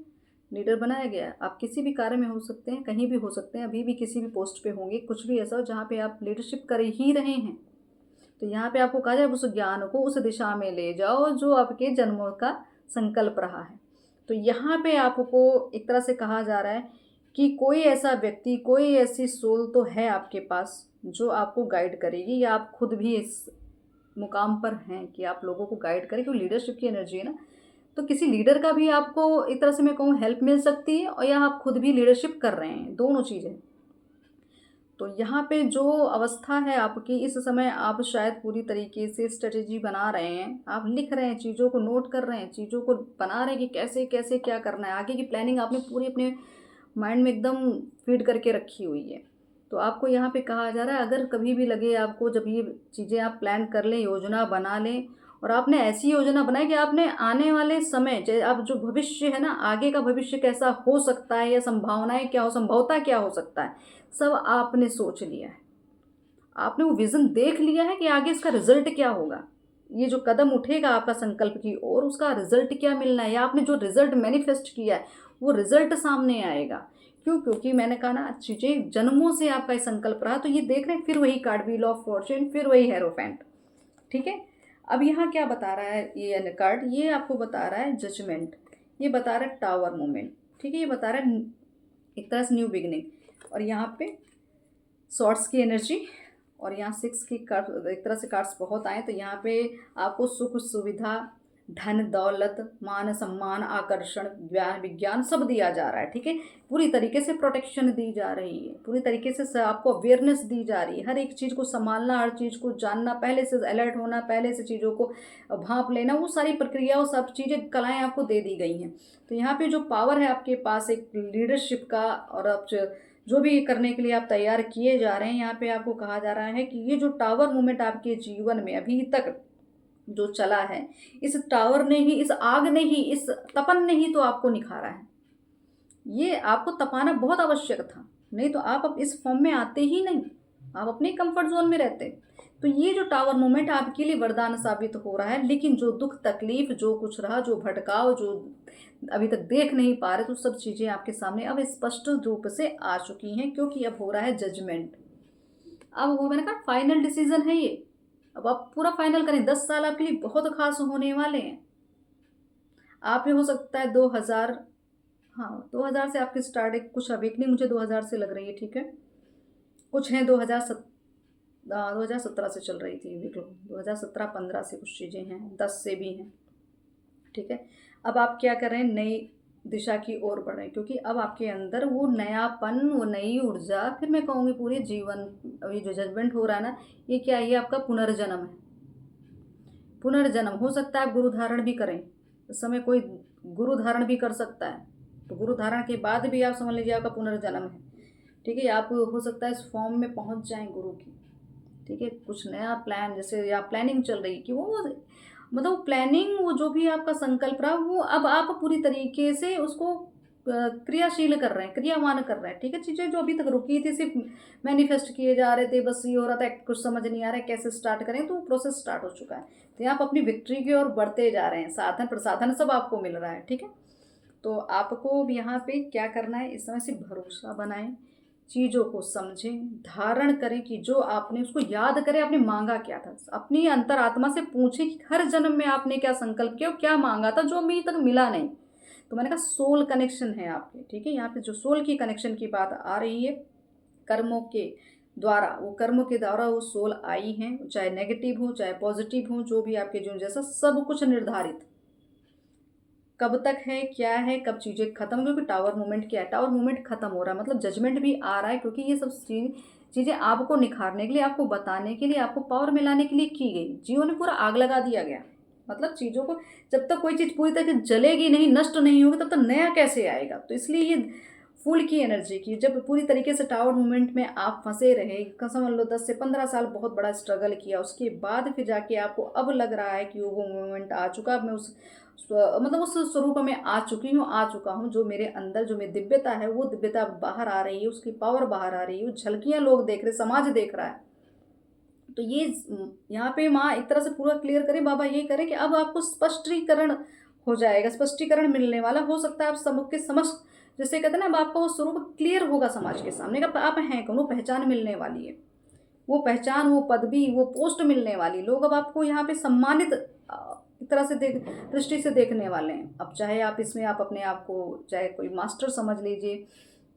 लीडर बनाया गया है। आप किसी भी कार्य में हो सकते हैं, कहीं भी हो सकते हैं, अभी भी किसी भी पोस्ट पे होंगे, कुछ भी ऐसा हो जहाँ पे आप लीडरशिप कर ही रहे हैं। तो यहाँ पे आपको कहा जाए उस ज्ञान को उस दिशा में ले जाओ जो आपके जन्मों का संकल्प रहा है। तो यहाँ पे आपको एक तरह से कहा जा रहा है कि कोई ऐसा व्यक्ति, कोई ऐसी सोल तो है आपके पास जो आपको गाइड करेगी, या आप खुद भी इस मुकाम पर हैं कि आप लोगों को गाइड करें, क्योंकि लीडरशिप की एनर्जी है ना। तो किसी लीडर का भी आपको एक तरह से मैं कहूँ हेल्प मिल सकती है, और या आप खुद भी लीडरशिप कर रहे हैं, दोनों चीज़ें। तो यहाँ पे जो अवस्था है आपकी इस समय, आप शायद पूरी तरीके से स्ट्रेटेजी बना रहे हैं, आप लिख रहे हैं, चीज़ों को नोट कर रहे हैं, चीज़ों को बना रहे हैं कि कैसे कैसे क्या करना है। आगे की प्लानिंग आपने पूरी अपने माइंड में एकदम फीड करके रखी हुई है। तो आपको यहाँ पे कहा जा रहा है, अगर कभी भी लगे आपको, जब ये चीज़ें आप प्लान कर लें, योजना बना लें, और आपने ऐसी योजना बनाई कि आपने आने वाले समय, आप जो भविष्य है ना, आगे का भविष्य कैसा हो सकता है, या संभावनाएं क्या हो, संभवता क्या हो सकता है, सब आपने सोच लिया है। आपने वो विज़न देख लिया है कि आगे इसका रिजल्ट क्या होगा, ये जो कदम उठेगा आपका संकल्प की ओर, उसका रिजल्ट क्या मिलना है, या आपने जो रिजल्ट मैनिफेस्ट किया है वो रिजल्ट सामने आएगा। क्यों? क्योंकि मैंने कहा ना, चीज़ें जन्मों से आपका ये संकल्प रहा। तो ये देख रहे हैं, फिर वही कार्ड, व्हील ऑफ फॉर्च्यून, फिर वही हेरोफेंट। ठीक है। अब यहाँ क्या बता रहा है ये कार्ड, ये आपको बता रहा है जजमेंट, ये बता रहा है टावर मोमेंट। ठीक है। ये बता रहा है एक तरह से न्यू बिगिनिंग, और यहाँ पे शॉर्ट्स की एनर्जी, और यहाँ 6 की कार्ड, एक तरह से कार्ड्स बहुत आए। तो यहाँ पे आपको सुख सुविधा, धन दौलत, मान सम्मान, आकर्षण, ज्ञान विज्ञान सब दिया जा रहा है। ठीक है। पूरी तरीके से प्रोटेक्शन दी जा रही है, पूरी तरीके से आपको अवेयरनेस दी जा रही है, हर एक चीज़ को संभालना, हर चीज़ को जानना, पहले से अलर्ट होना, पहले से चीज़ों को भांप लेना, वो सारी प्रक्रिया, वो सब चीज़ें, कलाएँ आपको दे दी गई हैं। तो यहाँ पे जो पावर है आपके पास एक लीडरशिप का, और आप जो भी करने के लिए आप तैयार किए जा रहे हैं, यहाँ पे आपको कहा जा रहा है कि ये जो टावर मूवमेंट आपके जीवन में अभी तक जो चला है, इस टावर ने ही, इस आग ने ही, इस तपन ने ही तो आपको निखारा है। ये आपको तपाना बहुत आवश्यक था, नहीं तो आप अब इस फॉर्म में आते ही नहीं, आप अपने कंफर्ट जोन में रहते। तो ये जो टावर मूवमेंट आपके लिए वरदान साबित हो रहा है, लेकिन जो दुख तकलीफ जो कुछ रहा, जो भटकाव, जो अभी तक देख नहीं पा रहे, तो सब चीज़ें आपके सामने अब स्पष्ट रूप से आ चुकी हैं, क्योंकि अब हो रहा है जजमेंट। अब वो मैंने कहा फाइनल डिसीजन है ये, अब आप पूरा फाइनल करें। 10 साल आपके लिए बहुत खास होने वाले हैं। आप ये हो सकता है 2000, हाँ 2000 से आपकी स्टार्टिंग कुछ अवेकनिंग मुझे 2000 से लग रही है, ठीक है। कुछ हैं 2017 से चल रही थी, देख लो 2017-15 से कुछ चीज़ें हैं, 10 से भी हैं, ठीक है। अब आप क्या कर रहे हैं, नई दिशा की ओर बढ़ रहे हैं, क्योंकि अब आपके अंदर वो नयापन, वो नई ऊर्जा, फिर मैं कहूँगी पूरे जीवन, अभी जो जजमेंट हो रहा है ना, ये क्या है, ये आपका पुनर्जन्म है। पुनर्जन्म हो सकता है आप गुरु धारण भी करें, इस समय कोई गुरु धारण भी कर सकता है, तो गुरु धारण के बाद भी आप समझ लीजिए आपका पुनर्जन्म है, ठीक है। आप हो सकता है इस फॉर्म में पहुंच जाएं गुरु की, ठीक है। कुछ नया प्लान, जैसे या प्लानिंग चल रही कि वो मतलब प्लानिंग, वो जो भी आपका संकल्प रहा, वो अब आप पूरी तरीके से उसको क्रियाशील कर रहे हैं, क्रियावान कर रहे हैं, ठीक है। चीज़ें जो अभी तक रुकी थी, सिर्फ मैनिफेस्ट किए जा रहे थे, बस ये हो रहा था, कुछ समझ नहीं आ रहा है कैसे स्टार्ट करें, तो वो प्रोसेस स्टार्ट हो चुका है। तो आप अपनी विक्ट्री की ओर बढ़ते जा रहे हैं, साधन प्रसाधन सब आपको मिल रहा है, ठीक है। तो आपको यहाँ पे क्या करना है, इस समय से भरोसा बनाएं, चीज़ों को समझें, धारण करें, कि जो आपने उसको याद करें, आपने मांगा क्या था, अपनी अंतरात्मा से पूछें कि हर जन्म में आपने क्या संकल्प किया और क्या मांगा था जो अभी तक मिला नहीं। तो मैंने कहा सोल कनेक्शन है आपके, ठीक है। यहाँ पे जो सोल की कनेक्शन की बात आ रही है, कर्मों के द्वारा, वो कर्मों के द्वारा वो सोल आई हैं, चाहे नेगेटिव हो चाहे पॉजिटिव हो, जो भी आपके जीवन जैसा सब कुछ निर्धारित कब तक है, क्या है, कब चीज़ें खत्म, क्योंकि टावर मूवमेंट क्या है, टावर मूवमेंट खत्म हो रहा है, मतलब जजमेंट भी आ रहा है, क्योंकि ये सब चीज़ें आपको निखारने के लिए, आपको बताने के लिए, आपको पावर में लाने के लिए की गई। जीवन में पूरा आग लगा दिया गया, मतलब चीज़ों को, जब तक कोई चीज़ पूरी तरह से जलेगी नहीं, नष्ट नहीं होगी, तब तक नया कैसे आएगा। तो इसलिए ये फूल की एनर्जी की, जब पूरी तरीके से टावर मूवमेंट में आप फंसे रहे, समझ लो 10 से 15 साल बहुत बड़ा स्ट्रगल किया, उसके बाद फिर जाके आपको अब लग रहा है कि वो मूवमेंट आ चुका, मैं उस मतलब उस स्वरूप में आ चुकी हूँ, आ चुका हूँ, जो मेरे अंदर जो मेरी दिव्यता है, वो दिव्यता बाहर आ रही है, उसकी पावर बाहर आ रही है, वो झलकियाँ लोग देख रहे, समाज देख रहा है। तो ये यहाँ पे माँ एक तरह से पूरा क्लियर करें, बाबा ये करें कि अब आपको स्पष्टीकरण हो जाएगा, स्पष्टीकरण मिलने वाला, हो सकता है आप सबके समझ, जैसे कहते हैं ना, अब आपका वो स्वरूप क्लियर होगा समाज के सामने का, आप हैं कौन, वो पहचान मिलने वाली है, वो पहचान, वो पदवी, वो पोस्ट मिलने वाली, लोग अब आपको यहाँ पे सम्मानित एक तरह से दृष्टि से देखने वाले हैं। अब चाहे आप इसमें आप अपने आप को चाहे कोई मास्टर समझ लीजिए,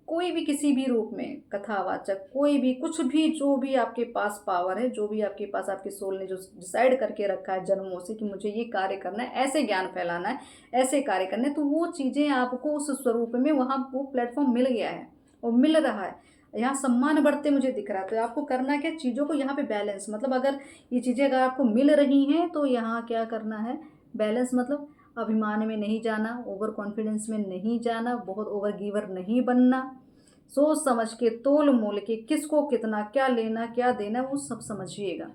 कोई भी किसी भी रूप में, कथावाचक, कोई भी कुछ भी, जो भी आपके पास पावर है, जो भी आपके पास आपके सोल ने जो डिसाइड करके रखा है जन्मों से कि मुझे ये कार्य करना है, ऐसे ज्ञान फैलाना है, ऐसे कार्य करने, तो वो चीज़ें आपको उस स्वरूप में वहाँ वो प्लेटफॉर्म मिल गया है और मिल रहा है, यहाँ सम्मान बढ़ते मुझे दिख रहा है। तो आपको करना क्या, चीज़ों को यहाँ पे बैलेंस, मतलब अगर ये चीज़ें अगर आपको मिल रही हैं, तो यहाँ क्या करना है, बैलेंस, मतलब अभिमान में नहीं जाना, ओवर कॉन्फिडेंस में नहीं जाना, बहुत ओवर गिवर नहीं बनना, सोच समझ के, तोल मोल के, किसको कितना क्या लेना क्या देना, वो सब समझिएगा,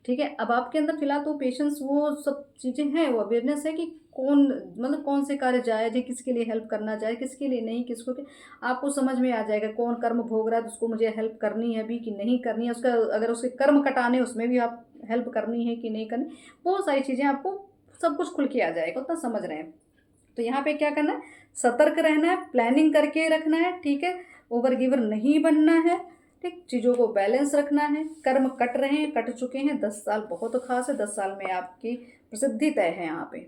ठीक है। अब आपके अंदर फिलहाल तो पेशेंस, वो सब चीज़ें हैं, वो अवेयरनेस है कि कौन, मतलब कौन से कार्य जायज़ है, किसके लिए हेल्प करना चाहिए, किसके लिए नहीं, किसको आपको समझ में आ जाएगा, कौन कर्म भोग रहा है तो उसको मुझे हेल्प करनी है भी कि नहीं करनी है, उसका अगर उसके कर्म कटाने उसमें भी आप हेल्प करनी है कि नहीं करनी, बहुत सारी चीज़ें आपको सब कुछ खुल के आ जाएगा, उतना समझ रहे हैं। तो यहाँ पे क्या करना है, सतर्क रहना है, प्लानिंग करके रखना है, ठीक है, ओवर गिवर नहीं बनना है, ठीक, चीज़ों को बैलेंस रखना है, कर्म कट रहे हैं, कट चुके हैं, 10 साल बहुत खास है, 10 साल में आपकी प्रसिद्धि तय है यहाँ पे,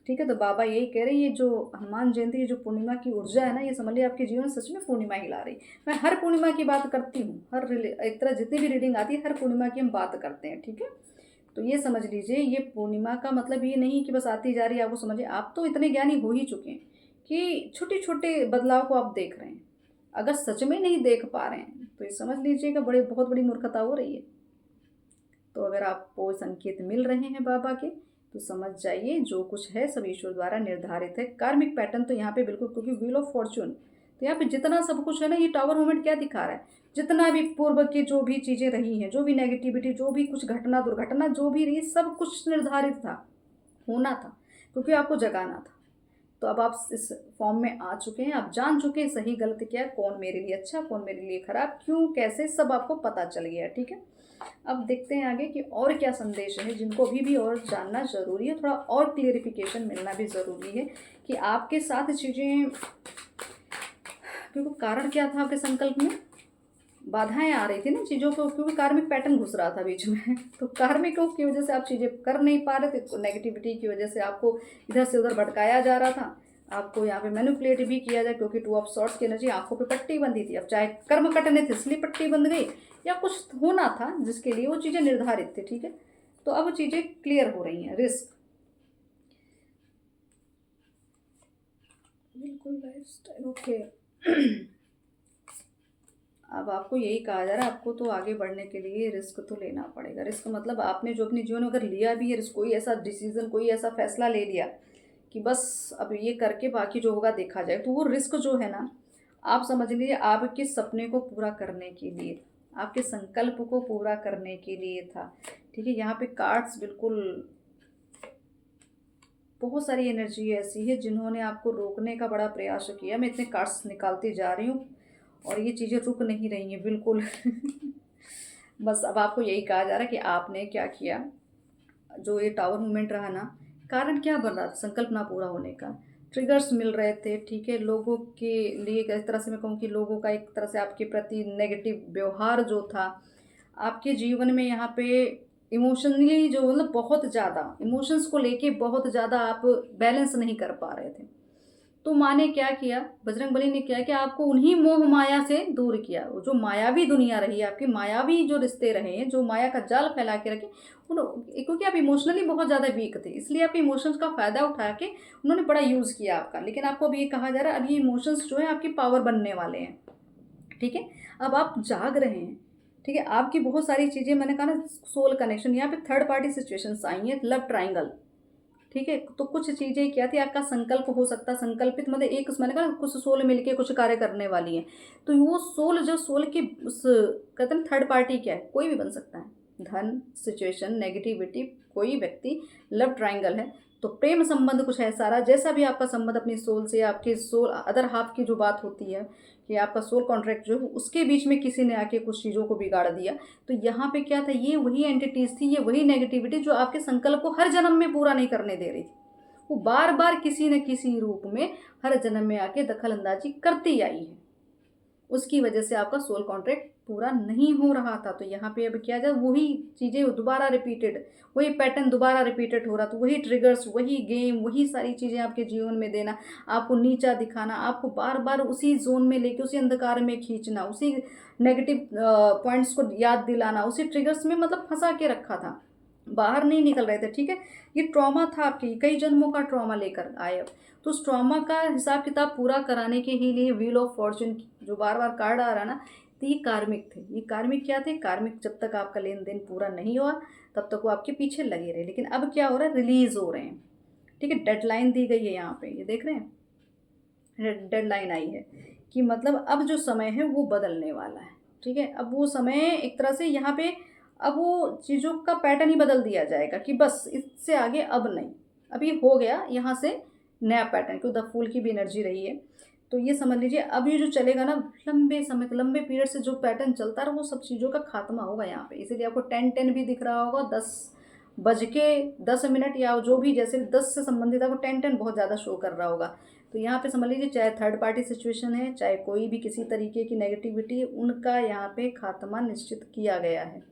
ठीक है। तो बाबा यही कह रहे हैं, ये जो हनुमान जयंती, ये जो पूर्णिमा की ऊर्जा है ना, ये समझ लिया आपके जीवन सच में पूर्णिमा ही ला रही। मैं हर पूर्णिमा की बात करती हूँ, हर एक तरह जितनी भी रीडिंग आती है, हर पूर्णिमा की हम बात करते हैं, ठीक है। तो ये समझ लीजिए, ये पूर्णिमा का मतलब ये नहीं कि बस आती जा रही है, आपको समझिए, आप तो इतने ज्ञानी हो ही चुके हैं कि छोटे छोटे बदलाव को आप देख रहे हैं। अगर सच में नहीं देख पा रहे हैं तो ये समझ लीजिएगा बहुत बड़ी मूर्खता हो रही है। तो अगर आपको संकेत मिल रहे हैं बाबा के, तो समझ जाइए जो कुछ है सब ईश्वर द्वारा निर्धारित है। कार्मिक पैटर्न तो यहाँ पे बिल्कुल, क्योंकि व्हील ऑफ फॉर्चून तो यहाँ पे जितना सब कुछ है ना, ये टावर मूवमेंट क्या दिखा रहा है, जितना भी पूर्व की जो भी चीज़ें रही हैं, जो भी नेगेटिविटी, जो भी कुछ घटना दुर्घटना जो भी रही, सब कुछ निर्धारित था, होना था, क्योंकि आपको जगाना था। तो अब आप इस फॉर्म में आ चुके हैं, आप जान चुके हैं सही गलत क्या है, कौन मेरे लिए अच्छा, कौन मेरे लिए खराब, क्यों कैसे, सब आपको पता चल गया। ठीक है, अब देखते हैं आगे कि और क्या संदेश है जिनको अभी भी और जानना ज़रूरी है, थोड़ा और क्लियरिफिकेशन मिलना भी ज़रूरी है कि आपके साथ चीज़ें, क्योंकि कारण क्या था आपके संकल्प में, बाधाएं आ रही थी ना चीज़ों को, क्योंकि कार्मिक पैटर्न घुस रहा था बीच में तो कार्मिकों की वजह से आप चीज़ें कर नहीं पा रहे थे, नेगेटिविटी की वजह से आपको इधर से उधर भटकाया जा रहा था, आपको यहाँ पे मैनिपुलेट भी किया जाए, क्योंकि 2 ऑफ सॉर्ड्स की एनर्जी, आंखों पे पट्टी बंधी थी। अब चाहे कर्म कटने थे इसलिए पट्टी बंध गई, या कुछ होना था जिसके लिए वो चीज़ें निर्धारित थी। ठीक है, तो अब चीज़ें क्लियर हो रही हैं। रिस्क, बिल्कुल लाइफ स्टाइल, ओके अब आपको यही कहा जा रहा है, आपको तो आगे बढ़ने के लिए रिस्क तो लेना पड़ेगा। रिस्क मतलब आपने जो अपने जीवन में अगर लिया भी है रिस्क, कोई ऐसा डिसीजन, कोई ऐसा फैसला ले लिया कि बस अब ये करके बाकी जो होगा देखा जाए, तो वो रिस्क जो है ना, आप समझ लीजिए आपके सपने को पूरा करने के लिए, आपके संकल्प को पूरा करने के लिए था। ठीक है, यहाँ पे कार्ड्स बिल्कुल बहुत सारी एनर्जी ऐसी है जिन्होंने आपको रोकने का बड़ा प्रयास किया। मैं इतने कार्ड्स निकालती जा रही हूँ और ये चीज़ें रुक नहीं रही हैं बिल्कुल बस अब आपको यही कहा जा रहा है कि आपने क्या किया, जो ये टावर मूवमेंट रहा ना, कारण क्या बन रहा था, संकल्प ना पूरा होने का, ट्रिगर्स मिल रहे थे। ठीक है, लोगों के लिए एक तरह से मैं कहूँ कि लोगों का एक तरह से आपके प्रति नेगेटिव व्यवहार जो था आपके जीवन में, यहाँ पे इमोशनली जो मतलब बहुत ज़्यादा इमोशंस को लेके बहुत ज़्यादा आप बैलेंस नहीं कर पा रहे थे। तो माँ ने क्या किया, बजरंगबली ने क्या किया, आपको उन्हीं मोह माया से दूर किया। वो जो मायावी दुनिया रही है आपकी, मायावी जो रिश्ते रहे हैं, जो माया का जाल फैला के रखे उन, क्योंकि आप इमोशनली बहुत ज़्यादा वीक थे, इसलिए आपके इमोशंस का फ़ायदा उठा के उन्होंने बड़ा यूज़ किया आपका। लेकिन आपको अब ये कहा जा रहा है अब ये इमोशंस जो है आपकी पावर बनने वाले हैं। ठीक है, अब आप जाग रहे हैं। ठीक है, आपकी बहुत सारी चीज़ें, मैंने कहा ना सोल कनेक्शन, यहाँ पे थर्ड पार्टी सिचुएशंस आई हैं, लव ट्राइंगल। ठीक है, तो कुछ चीज़ें क्या थी, आपका संकल्प हो सकता, संकल्पित मतलब एक मैंने कहा कुछ सोल मिलके कुछ कार्य करने वाली है, तो वो सोल जो सोल की उस कहते हैं थर्ड पार्टी क्या है, कोई भी बन सकता है, धन, सिचुएशन, नेगेटिविटी, कोई व्यक्ति, लव ट्राइंगल है, तो प्रेम संबंध कुछ है सारा, जैसा भी आपका संबंध अपनी सोल से, आपके सोल अदर हाफ की जो बात होती है कि आपका सोल कॉन्ट्रैक्ट जो है उसके बीच में किसी ने आके कुछ चीज़ों को बिगाड़ दिया, तो यहाँ पे क्या था, ये वही एंटिटीज थी, ये वही नेगेटिविटी जो आपके संकल्प को हर जन्म में पूरा नहीं करने दे रही थी। वो बार बार किसी न किसी रूप में हर जन्म में आके दखल अंदाजी करती आई है, उसकी वजह से आपका सोल कॉन्ट्रैक्ट पूरा नहीं हो रहा था। तो यहाँ पे अब क्या जाए, वही चीज़ें दोबारा रिपीटेड, वही पैटर्न दोबारा रिपीटेड हो रहा, तो वही ट्रिगर्स, वही गेम, वही सारी चीज़ें आपके जीवन में देना, आपको नीचा दिखाना, आपको बार बार उसी जोन में लेके उसी अंधकार में खींचना, उसी नेगेटिव पॉइंट्स को याद दिलाना, उसी ट्रिगर्स में मतलब फंसा के रखा था, बाहर नहीं निकल रहे थे। ठीक है, ये ट्रॉमा था आपकी, कई जन्मों का ट्रॉमा लेकर आए अब, तो उस ट्रॉमा का हिसाब किताब पूरा कराने के ही लिए व्हील ऑफ फॉर्चून जो बार बार कार्ड आ रहा ना, तो ये कार्मिक थे। ये कार्मिक क्या थे, कार्मिक जब तक आपका लेन देन पूरा नहीं हुआ तब तक वो आपके पीछे लगे रहे, लेकिन अब क्या हो रहा है, रिलीज हो रहे हैं। ठीक है, डेडलाइन दी गई है यहाँ पे, ये देख रहे हैं डेडलाइन आई है कि मतलब अब जो समय है वो बदलने वाला है। ठीक है, अब वो समय एक तरह से यहाँ पे अब वो चीज़ों का पैटर्न ही बदल दिया जाएगा कि बस इससे आगे अब नहीं, अभी हो गया यहाँ से नया पैटर्न, क्योंकि द फूल की भी एनर्जी रही है। तो ये समझ लीजिए अब ये जो चलेगा ना लंबे समय लंबे पीरियड से जो पैटर्न चलता रहा वो सब चीज़ों का खात्मा होगा यहाँ पे। इसीलिए आपको 10-10 भी दिख रहा होगा, 10 बज के 10 मिनट या जो भी जैसे 10 से संबंधित आपको 10-10 बहुत ज़्यादा शो कर रहा होगा। तो यहाँ पे समझ लीजिए चाहे थर्ड पार्टी सिचुएशन है, चाहे कोई भी किसी तरीके की नेगेटिविटी, उनका यहाँ पे खात्मा निश्चित किया गया है।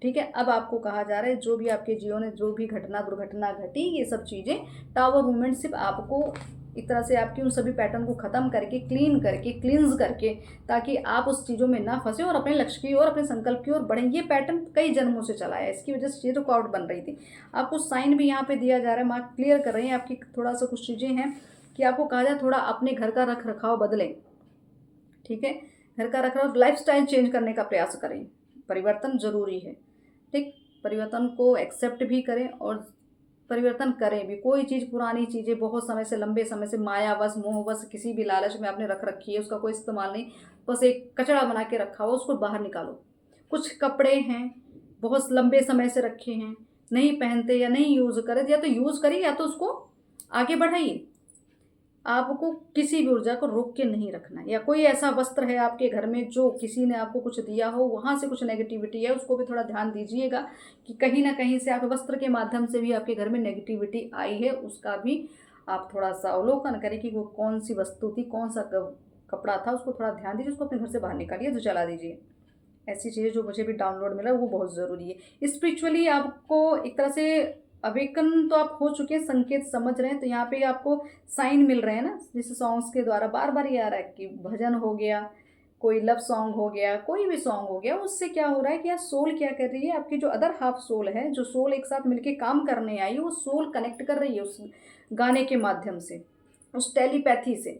ठीक है, अब आपको कहा जा रहा है जो भी आपके जीवन में जो भी घटना दुर्घटना घटी, ये सब चीज़ें टावर मूवमेंट सिर्फ आपको एक तरह से आपकी उन सभी पैटर्न को ख़त्म करके, क्लीन करके, क्लींस करके, ताकि आप उस चीज़ों में ना फंसे और अपने लक्ष्य की ओर, अपने संकल्प की ओर बढ़ें। ये पैटर्न कई जन्मों से चला है, इसकी वजह से ये रुकावट बन रही थी। आपको साइन भी यहाँ पे दिया जा रहा है, माँ क्लियर कर रही हैं आपकी थोड़ा सा कुछ चीज़ें हैं कि आपको कहा जाए थोड़ा अपने घर का रख रखाव बदलें। ठीक है, घर का रख रखाव, लाइफ स्टाइल चेंज करने का प्रयास करें, परिवर्तन ज़रूरी है। ठीक, परिवर्तन को एक्सेप्ट भी करें और परिवर्तन करें भी। कोई चीज़, पुरानी चीज़ें बहुत समय से, लंबे समय से मायावश, मोहवश, किसी भी लालच में आपने रख रखी है, उसका कोई इस्तेमाल नहीं, बस एक कचरा बना के रखा हो, उसको बाहर निकालो। कुछ कपड़े हैं बहुत लंबे समय से रखे हैं, नहीं पहनते या नहीं यूज़ करे, या तो यूज़ करिए या तो उसको आगे बढ़ाइए। आपको किसी भी ऊर्जा को रोक के नहीं रखना है। या कोई ऐसा वस्त्र है आपके घर में जो किसी ने आपको कुछ दिया हो, वहाँ से कुछ नेगेटिविटी है, उसको भी थोड़ा ध्यान दीजिएगा कि कहीं ना कहीं से आप वस्त्र के माध्यम से भी आपके घर में नेगेटिविटी आई है, उसका भी आप थोड़ा सा अवलोकन करें कि वो कौन सी वस्तु थी, कौन सा कपड़ा था, उसको थोड़ा ध्यान दीजिए, उसको अपने घर से बाहर निकालिए, तो जला दीजिए। ऐसी चीज़ें जो मुझे भी डाउनलोड मिला वो बहुत ज़रूरी है। स्पिरिचुअली आपको एक तरह से अवेकन तो आप हो चुके हैं, संकेत समझ रहे हैं, तो यहाँ पे आपको साइन मिल रहे हैं ना, जैसे सॉन्ग्स के द्वारा बार बार ये आ रहा है कि भजन हो गया, कोई लव सॉन्ग हो गया, कोई भी सॉन्ग हो गया, उससे क्या हो रहा है कि यार सोल क्या कर रही है, आपकी जो अदर हाफ सोल है, जो सोल एक साथ मिलके काम करने आई है, वो सोल कनेक्ट कर रही है उस गाने के माध्यम से, उस टेलीपैथी से।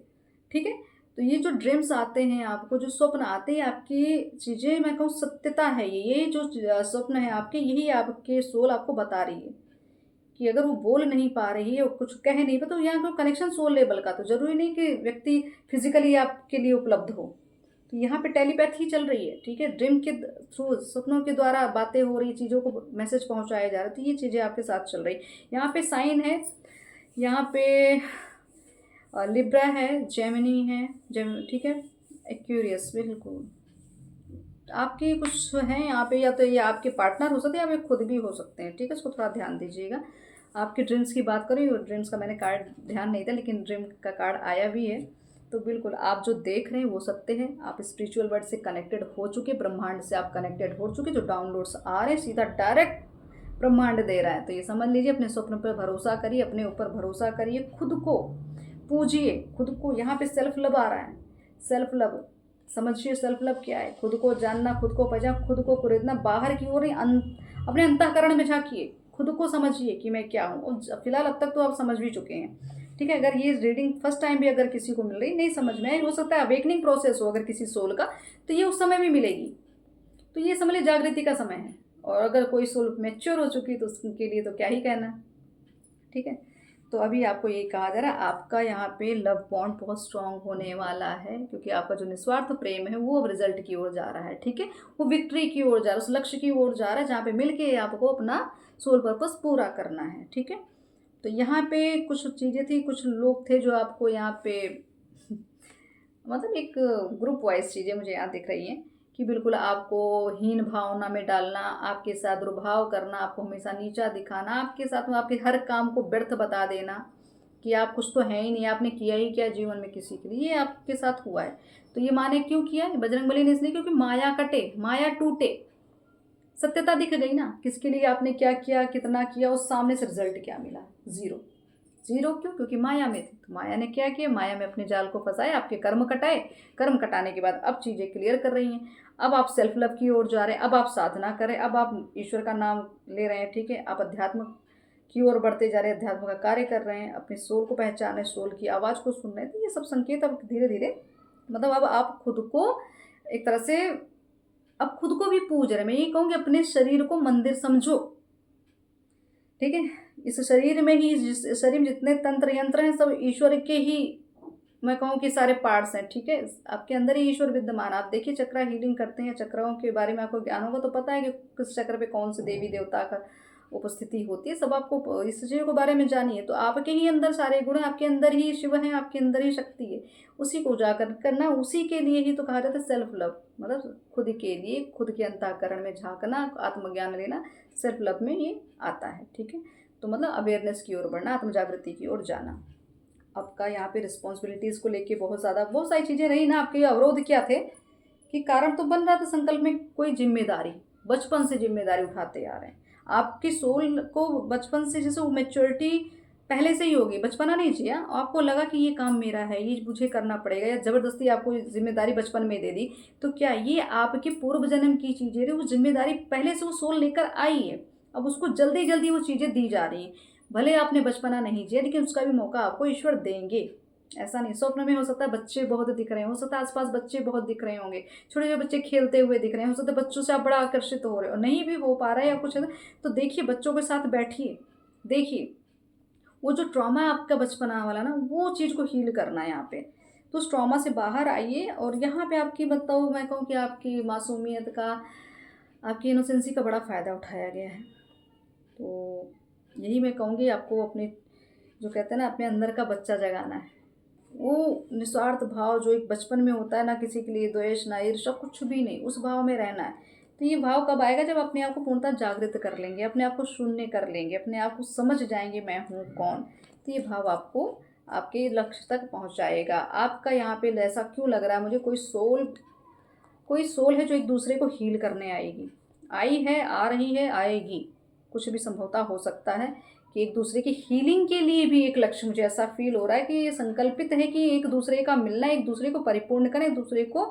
ठीक है, तो ये जो ड्रीम्स आते हैं आपको, जो स्वप्न आते हैं, आपकी चीज़ें, मैं कहूँ सत्यता है, ये जो स्वप्न है आपके, यही आपके सोल आपको बता रही है कि अगर वो बोल नहीं पा रही है, वो कुछ कह नहीं पा, तो यहाँ का कनेक्शन सोल लेवल का, तो जरूरी नहीं कि व्यक्ति फिजिकली आपके लिए उपलब्ध हो, तो यहाँ पे टेलीपैथी चल रही है। ठीक है, ड्रीम के थ्रू, सपनों के द्वारा बातें हो रही, चीज़ों को मैसेज पहुँचाया जा रहा है, तो ये चीज़ें आपके साथ चल रही। यहाँ पे साइन है, यहाँ पे लिब्रा है, जेमिनी है, ठीक है, एक्यूरियस, बिल्कुल आपके कुछ हैं यहाँ पे, या तो ये आपके पार्टनर हो सकते हैं या फिर खुद भी हो सकते हैं। ठीक है, इसको थोड़ा ध्यान दीजिएगा। आपके ड्रीम्स की बात करें, ड्रीम्स का मैंने कार्ड ध्यान नहीं था, लेकिन ड्रीम का कार्ड आया भी है, तो बिल्कुल आप जो देख रहे हैं वो सत्य है। आप स्पिरिचुअल वर्ल्ड से कनेक्टेड हो चुके, ब्रह्मांड से आप कनेक्टेड हो चुके, जो डाउनलोड्स आ रहे हैं सीधा डायरेक्ट ब्रह्मांड दे रहा है, तो ये समझ लीजिए। अपने स्वप्न पर भरोसा करिए, अपने ऊपर भरोसा करिए, खुद को पूजिए, खुद को। यहाँ पे सेल्फ लव आ रहा है, सेल्फ लव समझिए। सेल्फ लव क्या है? खुद को जानना, खुद को पहचान, खुद को खरीदना, बाहर की ओर नहीं, अपने अंतःकरण में झांकिए, खुद को समझिए कि मैं क्या हूँ। और फिलहाल अब तक तो आप समझ भी चुके हैं। ठीक है, अगर ये रीडिंग फर्स्ट टाइम भी अगर किसी को मिल रही, नहीं समझ में आई, हो सकता है अवेकनिंग प्रोसेस हो अगर किसी सोल का, तो ये उस समय भी मिलेगी। तो ये समझ लीजिए जागृति का समय है। और अगर कोई सोल मैच्योर हो चुकी तो उसके लिए तो क्या ही कहना। ठीक है, तो अभी आपको ये कहा जा रहा है, आपका यहाँ पे लव बॉन्ड बहुत स्ट्रांग होने वाला है, क्योंकि आपका जो निस्वार्थ प्रेम है वो अब रिजल्ट की ओर जा रहा है। ठीक है, वो विक्ट्री की ओर जा रहा है, उस लक्ष्य की ओर जा रहा है जहाँ पे मिलके आपको अपना सोल पर्पस पूरा करना है। ठीक है, तो यहाँ पे कुछ चीज़ें थी, कुछ लोग थे जो आपको यहाँ पे मतलब एक ग्रुप वाइज चीज़ें मुझे यहाँ दिख रही हैं कि बिल्कुल आपको हीन भावना में डालना, आपके साथ दुर्भाव करना, आपको हमेशा नीचा दिखाना, आपके साथ में आपके हर काम को व्यर्थ बता देना कि आप कुछ तो है ही नहीं, आपने किया ही क्या जीवन में किसी के लिए, ये आपके साथ हुआ है। तो ये माने क्यों किया है बजरंगबली ने? इसलिए क्योंकि माया कटे, माया टूटे, सत्यता दिख गई ना, किसके लिए आपने क्या किया, कितना किया, उस सामने से रिजल्ट क्या मिला? जीरो। जीरो क्यों? क्योंकि माया में थे। तो माया ने क्या किया? माया में अपने जाल को फंसाया, आपके कर्म कटाए, कर्म कटाने के बाद अब चीज़ें क्लियर कर रही हैं। अब आप सेल्फ लव की ओर जा रहे हैं, अब आप साधना करें, अब आप ईश्वर का नाम ले रहे हैं। ठीक है, आप अध्यात्म की ओर बढ़ते जा रहे हैं, अध्यात्म का कार्य कर रहे हैं, अपने सोल को पहचान रहे हैं, सोल की आवाज़ को सुन रहे हैं। तो ये सब संकेत अब धीरे धीरे, मतलब अब आप खुद को एक तरह से, अब खुद को भी पूज रहे हैं। मैं ये कहूँगी अपने शरीर को मंदिर समझो। ठीक है, इस शरीर में ही, जिस शरीर में जितने तंत्र यंत्र हैं सब ईश्वर के ही, मैं कहूँ कि सारे पार्ट्स हैं। ठीक है, आपके अंदर ही ईश्वर विद्यमान। आप देखिए चक्रा हीलिंग करते हैं, चक्रों के बारे में आपको ज्ञान होगा तो पता है कि किस चक्र पे कौन से देवी देवता का उपस्थिति होती है, सब आपको इस चीज़ों के बारे में जानिए। तो आपके ही अंदर सारे गुण हैं, आपके अंदर ही शिव है, आपके अंदर ही शक्ति है, उसी को उजागर करना, उसी के लिए ही तो कहा जाता है सेल्फ लव, मतलब खुद के लिए, खुद के अंतःकरण में झांकना, आत्मज्ञान लेना, सेल्फ लव में ये आता है। ठीक है, तो मतलब अवेयरनेस की ओर बढ़ना, आत्मजागृति की ओर जाना। आपका यहाँ पे रिस्पॉन्सिबिलिटीज़ को लेके बहुत सारी चीज़ें रही ना। आपके अवरोध क्या थे कि कारण तो बन रहा था संकल्प में, कोई जिम्मेदारी, बचपन से जिम्मेदारी उठाते आ रहे हैं। आपकी सोल को बचपन से, जैसे वो मैच्योरिटी पहले से ही होगी, बचपना नहीं चाहिए। आपको लगा कि ये काम मेरा है, ये मुझे करना पड़ेगा, या ज़बरदस्ती आपको जिम्मेदारी बचपन में दे दी, तो क्या ये आपके पूर्व जन्म की चीज़ें थी? वो जिम्मेदारी पहले से वो सोल लेकर आई है, अब उसको जल्दी जल्दी वो चीज़ें दी जा रही हैं। भले आपने बचपना नहीं जिया, लेकिन उसका भी मौका आपको ईश्वर देंगे। ऐसा नहीं, स्वप्न में हो सकता है बच्चे बहुत दिख रहे हैं, हो सकता है आसपास बच्चे बहुत दिख रहे होंगे, छोटे छोटे बच्चे खेलते हुए दिख रहे हैं, हो सकता है बच्चों से आप बड़ा आकर्षित हो रहे हो, नहीं भी हो पा रहा है या कुछ है, तो देखिए बच्चों के साथ बैठिए, देखिए, वो जो ट्रॉमा है आपका बचपना वाला ना, वो चीज़ को हील करना है यहाँ पे। तो उस ट्रॉमा से बाहर आइए और यहाँ पे आपकी बताऊँ मैं कहूँ कि आपकी मासूमियत का, आपकी इनोसेंसी का बड़ा फ़ायदा उठाया गया है। तो यही मैं कहूँगी आपको अपने, जो कहते हैं ना, अपने अंदर का बच्चा जगाना है। वो निस्वार्थ भाव जो एक बचपन में होता है ना, किसी के लिए द्वेष, ना ईर्ष्या, कुछ भी नहीं, उस भाव में रहना है। तो ये भाव कब आएगा? जब अपने आप को पूर्णतः जागृत कर लेंगे, अपने आप को शून्य कर लेंगे, अपने आप को समझ जाएँगे मैं हूँ कौन। तो ये भाव आपको आपके लक्ष्य तक पहुँचाएगा। आपका यहाँ पे ऐसा क्यों लग रहा है मुझे, कोई सोल है जो एक दूसरे को हील करने आएगी, आई है, आ रही है, आएगी। कुछ भी संभवतः हो सकता है कि एक दूसरे की हीलिंग के लिए भी एक लक्ष्य, मुझे ऐसा फील हो रहा है कि ये संकल्पित है कि एक दूसरे का मिलना, एक दूसरे को परिपूर्ण करें, एक दूसरे को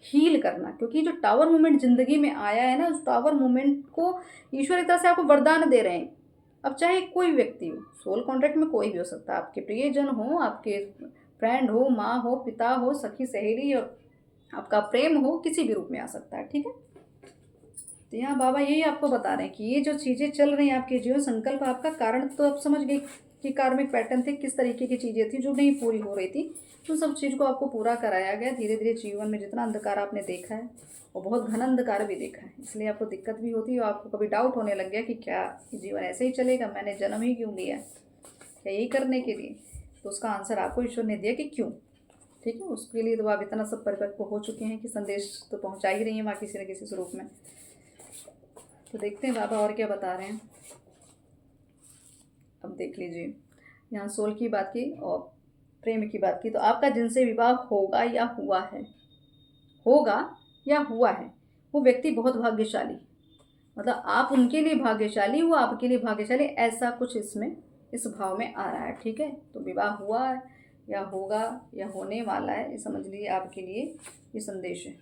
हील करना। क्योंकि जो टावर मूवमेंट ज़िंदगी में आया है ना, उस टावर मूवमेंट को ईश्वर एक तरह से आपको वरदान दे रहे हैं। अब चाहे कोई व्यक्ति हो, सोल कॉन्ट्रैक्ट में कोई भी हो सकता है, आपके प्रियजन हो, आपके फ्रेंड हो, माँ हो, पिता हो, सखी सहेली, और आपका प्रेम हो, किसी भी रूप में आ सकता है, ठीक है। तो यहाँ बाबा यही आपको बता रहे हैं कि ये जो चीज़ें चल रही हैं आपके जीवन, संकल्प आपका कारण तो आप समझ गए कि कार्मिक पैटर्न थे, किस तरीके की चीज़ें थी जो नहीं पूरी हो रही थी। तो सब चीज़ को आपको पूरा कराया गया। धीरे धीरे जीवन में जितना अंधकार आपने देखा है, और बहुत घना अंधकार भी देखा है, इसलिए आपको दिक्कत भी होती है और आपको कभी डाउट होने लग गया कि क्या जीवन ऐसे ही चलेगा, मैंने जन्म ही क्यों लिया, क्या यही करने के लिए? तो उसका आंसर आपको ईश्वर ने दिया कि क्यों, ठीक है। उसके लिए तो आप इतना सब परिपक्व हो चुके हैं कि संदेश तो पहुंचा ही रही है माँ किसी न किसी स्वरूप में। तो देखते हैं बाबा और क्या बता रहे हैं। अब देख लीजिए, यहाँ सोल की बात की और प्रेम की बात की। तो आपका जिनसे विवाह होगा या हुआ है, होगा या हुआ है, वो व्यक्ति बहुत भाग्यशाली, मतलब आप उनके लिए भाग्यशाली, वो आपके लिए भाग्यशाली, ऐसा कुछ इसमें इस भाव में आ रहा है, ठीक है। तो विवाह हुआ है या होगा या होने वाला है, ये समझ लीजिए आपके लिए ये संदेश है।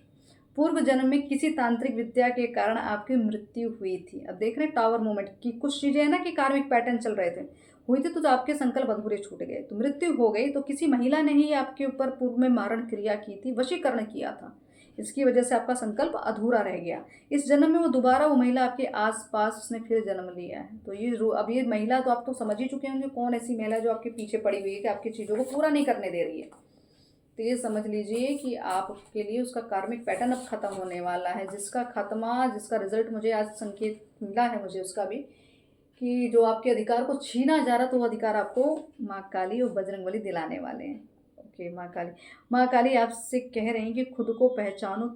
पूर्व जन्म में किसी तांत्रिक विद्या के कारण आपकी मृत्यु हुई थी। अब देख रहे हैं टावर मोमेंट की कुछ चीज़ें है ना, कि कार्मिक पैटर्न चल रहे थे, हुई थी, तो आपके संकल्प अधूरे छूट गए, तो मृत्यु हो गई। तो किसी महिला ने ही आपके ऊपर पूर्व में मारण क्रिया की थी, वशीकरण किया था, इसकी वजह से आपका संकल्प अधूरा रह गया। इस जन्म में वो दोबारा, वो महिला आपके आसपास, उसने फिर जन्म लिया है। तो ये अब ये महिला तो आप तो समझ ही चुके होंगे कौन ऐसी महिला जो आपके पीछे पड़ी हुई है कि आपकी चीज़ों को पूरा नहीं करने दे रही है। तो ये समझ लीजिए कि आपके लिए उसका कार्मिक पैटर्न अब खत्म होने वाला है, जिसका खत्मा, जिसका रिजल्ट मुझे आज संकेत मिला है, मुझे उसका भी, कि जो आपके अधिकार को छीना जा रहा, तो वो अधिकार आपको माँ काली और बजरंगबली दिलाने वाले हैं। ओके, माँ काली आपसे कह रही हैं कि खुद को पहचानो,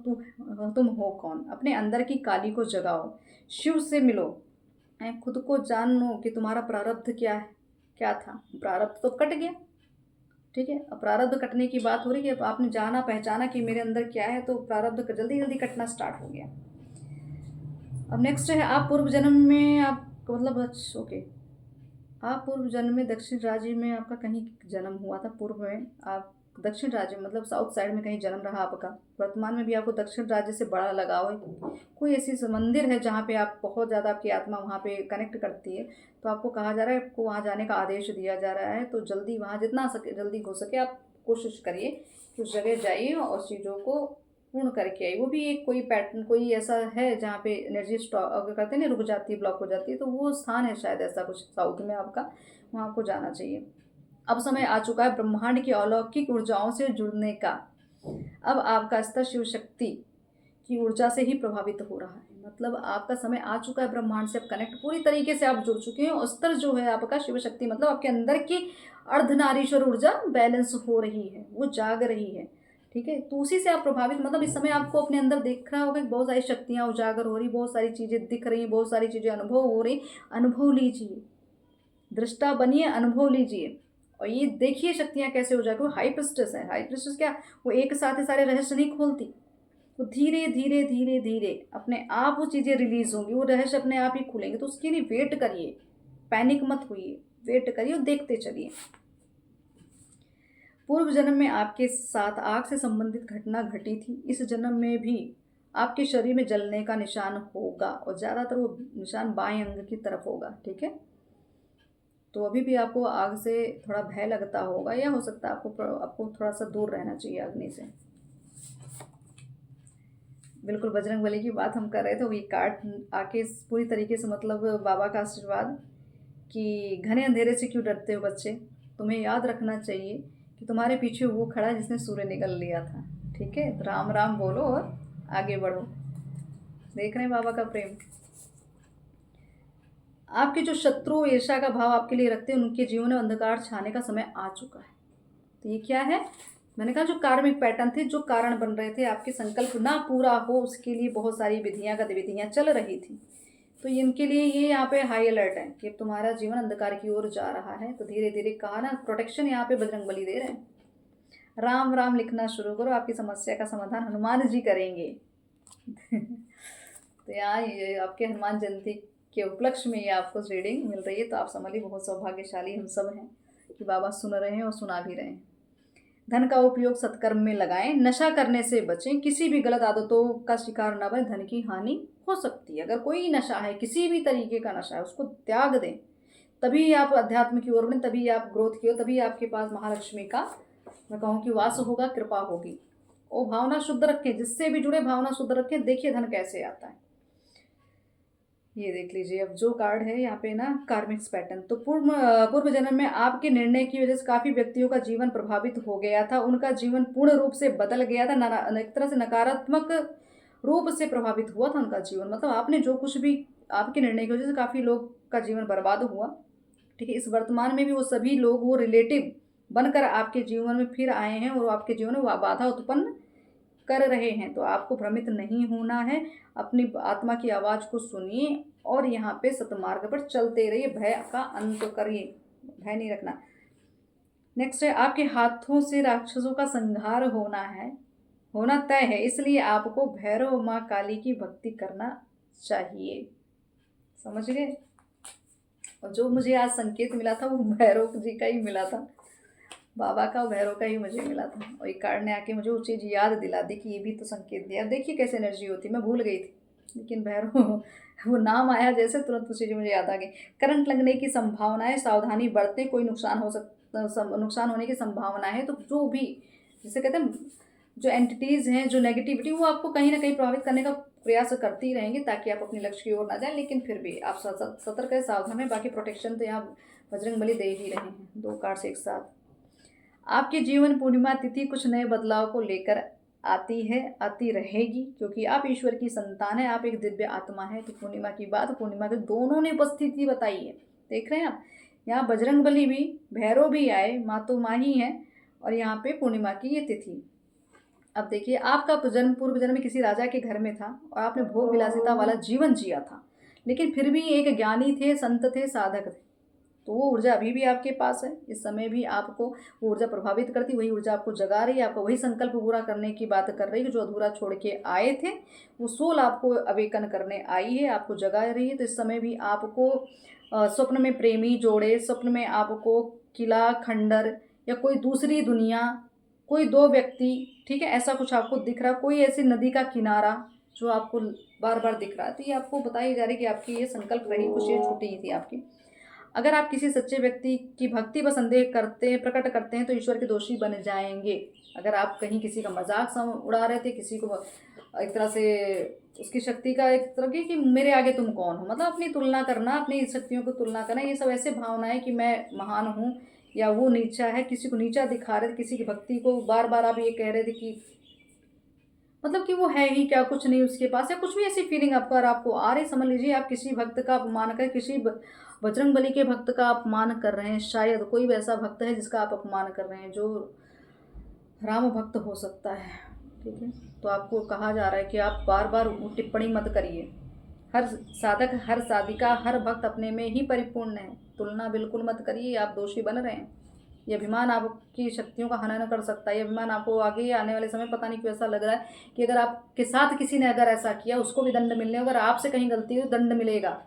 तुम हो कौन, अपने अंदर की काली को जगाओ, शिव से मिलो, खुद को जानो कि तुम्हारा प्रारब्ध क्या है, क्या था। प्रारब्ध तो कट गया, ठीक है। अब प्रारब्ध कटने की बात हो रही है, अब आपने जाना पहचाना कि मेरे अंदर क्या है, तो प्रारब्ध जल्दी जल्दी कटना स्टार्ट हो गया। अब नेक्स्ट है, आप पूर्व जन्म में आप मतलब, ओके, आप पूर्व जन्म में दक्षिण राज्य में आपका कहीं जन्म हुआ था। पूर्व में आप दक्षिण राज्य मतलब साउथ साइड में कहीं जन्म रहा आपका। वर्तमान में भी आपको दक्षिण राज्य से बड़ा लगाव है, कोई ऐसी मंदिर है जहाँ पे आप बहुत ज़्यादा, आपकी आत्मा वहाँ पे कनेक्ट करती है। तो आपको कहा जा रहा है, आपको वहाँ जाने का आदेश दिया जा रहा है। तो जल्दी वहाँ, जितना सके जल्दी हो सके आप कोशिश करिए कि उस जगह जाइए और चीज़ों को पूर्ण करके आई। वो भी एक कोई पैटर्न, कोई ऐसा है जहाँ पे एनर्जी स्टॉप करते हैं ना, रुक जाती है, ब्लॉक हो जाती है, तो वो स्थान है शायद ऐसा कुछ साउथ में आपका, वहाँ आपको जाना चाहिए। अब समय आ चुका है ब्रह्मांड की अलौकिक ऊर्जाओं से जुड़ने का। अब आपका स्तर शिव शक्ति की ऊर्जा से ही प्रभावित हो रहा है, मतलब आपका समय आ चुका है ब्रह्मांड से आप कनेक्ट पूरी तरीके से आप जुड़ चुके हैं। और स्तर जो है आपका शिव शक्ति, मतलब आपके अंदर की अर्धनारीश्वर ऊर्जा बैलेंस हो रही है, वो जाग रही है, ठीक है। तो उसी से आप प्रभावित, मतलब इस समय आपको अपने अंदर देख रहा होगा कि बहुत सारी शक्तियाँ उजागर हो रही, बहुत सारी चीज़ें दिख रही, बहुत सारी चीज़ें अनुभव हो रही। अनुभव लीजिए, दृष्टा बनिए, अनुभव लीजिए, और ये देखिए शक्तियाँ कैसे उजागर। वो हाई प्रिस्टेस है। हाई प्रिस्टेस क्या, वो एक साथ ही सारे रहस्य नहीं खोलती, तो धीरे धीरे धीरे धीरे अपने आप वो चीज़ें रिलीज होंगी, वो रहस्य अपने आप ही खुलेंगे। तो उसके लिए वेट करिए, पैनिक मत होइए, वेट करिए और देखते चलिए। पूर्व जन्म में आपके साथ आग से संबंधित घटना घटी थी, इस जन्म में भी आपके शरीर में जलने का निशान होगा, और ज़्यादातर वो निशान बाएं अंग की तरफ होगा, ठीक है। तो अभी भी आपको आग से थोड़ा भय लगता होगा, या हो सकता है आपको थोड़ा सा दूर रहना चाहिए अग्नि से। बिल्कुल बजरंगबली की बात हम कर रहे थे, वही कार्ड आके पूरी तरीके से, मतलब बाबा का आशीर्वाद कि घने अंधेरे से क्यों डरते हो बच्चे, तुम्हें याद रखना चाहिए कि तुम्हारे पीछे वो खड़ा है जिसने सूर्य निगल लिया था। ठीक है, तो राम राम बोलो और आगे बढ़ो। देख रहे हैं बाबा का प्रेम। आपके जो शत्रु ईर्ष्या का भाव आपके लिए रखते हैं, उनके जीवन में अंधकार छाने का समय आ चुका है। तो ये क्या है, मैंने कहा जो कार्मिक पैटर्न थे, जो कारण बन रहे थे आपके संकल्प ना पूरा हो, उसके लिए बहुत सारी विधियां गतिविधियां चल रही थी। तो इनके लिए ये यहाँ पे हाई अलर्ट है कि तुम्हारा जीवन अंधकार की ओर जा रहा है। तो धीरे धीरे कहा ना, प्रोटेक्शन यहाँ पे बजरंगबली दे रहे हैं। राम राम लिखना शुरू करो, आपकी समस्या का समाधान हनुमान जी करेंगे। तो यहाँ ये आपके हनुमान जयंती के उपलक्ष्य में ये आपको रीडिंग मिल रही है। तो आप समझिए बहुत सौभाग्यशाली हम सब हैं कि बाबा सुन रहे हैं और सुना भी रहे हैं। धन का उपयोग सत्कर्म में लगाएं, नशा करने से बचें, किसी भी गलत आदतों का शिकार न बने, धन की हानि हो सकती है। अगर कोई नशा है, किसी भी तरीके का नशा है, उसको त्याग दें, तभी आप अध्यात्म की ओर बढ़ें, तभी आप ग्रोथ की ओर, तभी आपके पास महालक्ष्मी का मैं कहूँ कि वास होगा, कृपा होगी। और भावना शुद्ध रखें, जिससे भी जुड़े भावना शुद्ध रखें। देखिए धन कैसे आता है, ये देख लीजिए। अब जो कार्ड है यहाँ पे ना, कार्मिक पैटर्न। तो पूर्व जन्म में आपके निर्णय की वजह से काफी व्यक्तियों का जीवन प्रभावित हो गया था, उनका जीवन पूर्ण रूप से बदल गया था, एक तरह से नकारात्मक रूप से प्रभावित हुआ था उनका जीवन। मतलब आपने जो कुछ भी, आपके निर्णय की वजह से काफी लोग का जीवन बर्बाद हुआ। ठीक है, इस वर्तमान में भी वो सभी लोग वो रिलेटिव बनकर आपके जीवन में फिर आए हैं और आपके जीवन में बाधा उत्पन्न कर रहे हैं। तो आपको भ्रमित नहीं होना है, अपनी आत्मा की आवाज को सुनिए और यहाँ पे सतमार्ग पर चलते रहिए। भय का अंत करिए, भय नहीं रखना। नेक्स्ट है, आपके हाथों से राक्षसों का संहार होना तय है, इसलिए आपको भैरव माँ काली की भक्ति करना चाहिए। समझ गए। और जो मुझे आज संकेत मिला था वो भैरव जी का ही मिला था, बाबा का और भैरव का ही मुझे मिला था। और एक कार्ड ने आके मुझे वो चीज़ याद दिला दी कि ये भी तो संकेत दिया। देखिए कैसे एनर्जी होती, मैं भूल गई थी, लेकिन भैरव वो नाम आया जैसे तुरंत वो चीज़ मुझे याद आ गई। करंट लगने की संभावनाएं, सावधानी बरतें, कोई नुकसान नुकसान होने की संभावना है। तो जो भी, जिसे कहते हैं जो एंटिटीज़ हैं, जो नेगेटिविटी, वो आपको कहीं ना कहीं प्रभावित करने का प्रयास करती रहेंगी ताकि आप अपने लक्ष्य की ओर ना जाएं। लेकिन फिर भी आप सतर्क है, सावधान है। बाकी प्रोटेक्शन तो यहाँ बजरंगबली दे ही रहे हैं। 2 कार्ड से एक साथ। आपके जीवन पूर्णिमा तिथि कुछ नए बदलाव को लेकर आती है, आती रहेगी, क्योंकि आप ईश्वर की संतान है, आप एक दिव्य आत्मा है। तो पूर्णिमा की बात, पूर्णिमा के दोनों ने उपस्थिति बताई है। देख रहे हैं आप, यहाँ बजरंगबली भी, भैरव भी आए, माँ तो माँ ही है, और यहाँ पे पूर्णिमा की ये तिथि। अब देखिए, आपका जन्म पूर्व जन्म में किसी राजा के घर में था और आपने भोग विलासिता वाला जीवन जिया था, लेकिन फिर भी एक ज्ञानी थे, संत थे, साधक थे। तो वो ऊर्जा अभी भी आपके पास है। इस समय भी आपको वो ऊर्जा प्रभावित करती, वही ऊर्जा आपको जगा रही है, आपको वही संकल्प पूरा करने की बात कर रही है। जो अधूरा छोड़ के आए थे, वो सोल आपको अवेकन करने आई है, आपको जगा रही है। तो इस समय भी आपको स्वप्न में प्रेमी जोड़े, स्वप्न में आपको किला, खंडर या कोई दूसरी दुनिया, कोई 2 व्यक्ति, ठीक है, ऐसा कुछ आपको दिख रहा, कोई ऐसी नदी का किनारा जो आपको बार बार दिख रहा है। तो ये आपको बताई जा रही है कि आपकी ये संकल्प रही, कुछ ये छूटी ही थी आपकी। अगर आप किसी सच्चे व्यक्ति की भक्ति पर संदेह प्रकट करते हैं तो ईश्वर के दोषी बन जाएंगे। अगर आप कहीं किसी का मजाक उड़ा रहे थे, किसी को एक तरह से उसकी शक्ति का एक तरह की कि मेरे आगे तुम कौन हो, मतलब अपनी तुलना करना, अपनी शक्तियों को तुलना करना, ये सब ऐसे भावनाएं कि मैं महान हूँ या वो नीचा है, किसी को नीचा दिखा रहे थे, किसी की भक्ति को बार बार आप ये कह रहे थे कि मतलब कि वो है ही क्या, कुछ नहीं उसके पास, या कुछ भी ऐसी फीलिंग आपको आ रही, समझ लीजिए आप किसी भक्त का अपमान कर, किसी बजरंगबली के भक्त का अपमान कर रहे हैं। शायद कोई वैसा भक्त है जिसका आप अपमान कर रहे हैं, जो राम भक्त हो सकता है। ठीक है, तो आपको कहा जा रहा है कि आप बार बार टिप्पणी मत करिए। हर साधक, हर साधिका, हर भक्त अपने में ही परिपूर्ण है। तुलना बिल्कुल मत करिए, आप दोषी बन रहे हैं। ये अभिमान आपकी शक्तियों का हनन कर सकता है। ये अभिमान आपको आगे आने वाले समय पता नहीं क्यों ऐसा लग रहा है कि अगर आपके साथ किसी ने अगर ऐसा किया, उसको भी दंड मिलने, अगर आपसे कहीं गलती हो दंड मिलेगा।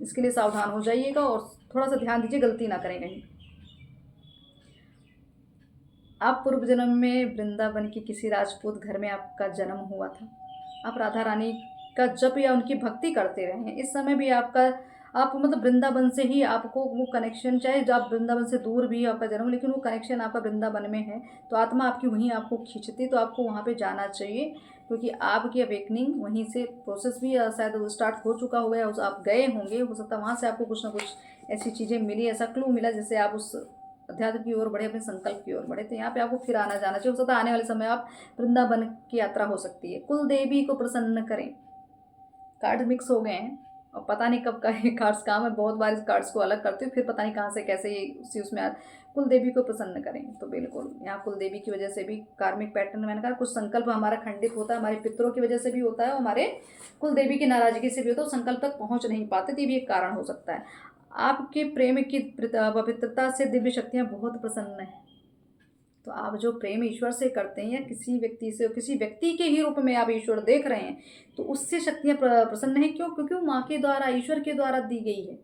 इसके लिए सावधान हो जाइएगा और थोड़ा सा ध्यान दीजिए, गलती ना करें कहीं। आप पूर्व जन्म में वृंदावन की किसी राजपूत घर में आपका जन्म हुआ था। आप राधा रानी का जप या उनकी भक्ति करते रहे हैं। इस समय भी आप मतलब वृंदावन से ही आपको वो कनेक्शन, चाहे जो आप वृंदावन से दूर भी आपका जन्म, लेकिन वो कनेक्शन आपका वृंदावन में है, तो आत्मा आपकी वहीं आपको खींचती, तो आपको वहाँ पे जाना चाहिए। क्योंकि आपकी अवेकनिंग वहीं से प्रोसेस भी शायद वो स्टार्ट हो चुका होगा, उस आप गए होंगे, हो सकता है वहाँ से आपको कुछ ना कुछ ऐसी चीज़ें मिली, ऐसा क्लू मिला जिससे आप उस अध्यात्म की ओर बढ़े, अपने संकल्प की ओर बढ़े। तो यहाँ पे आपको फिर आना जाना चाहिए। हो सकता है आने वाले समय आप वृंदावन की यात्रा हो सकती है। कुल देवी को प्रसन्न करें, कार्ड मिक्स हो गए हैं और पता नहीं कब का ये कार्ड्स काम है, बहुत बार इस कार्ड्स को अलग करती हूँ, फिर पता नहीं कहाँ से कैसे ये उसी उसमें कुल देवी को प्रसन्न करें। तो बिल्कुल यहाँ कुल देवी की वजह से भी कार्मिक पैटर्न, मैंने कहा कुछ संकल्प हमारा खंडित होता है, हमारे पितरों की वजह से भी होता है और हमारे कुल देवी की नाराजगी से भी होता है, संकल्प तक पहुँच नहीं पाते, तो ये भी एक कारण हो सकता है। आपके प्रेम की पवित्रता से दिव्य शक्तियाँ बहुत प्रसन्न हैं। तो आप जो प्रेम ईश्वर से करते हैं या किसी व्यक्ति से, किसी व्यक्ति के ही रूप में आप ईश्वर देख रहे हैं, तो उससे शक्तियाँ प्रसन्न हैं। क्यों? क्योंकि वो माँ के द्वारा, ईश्वर के द्वारा दी गई है।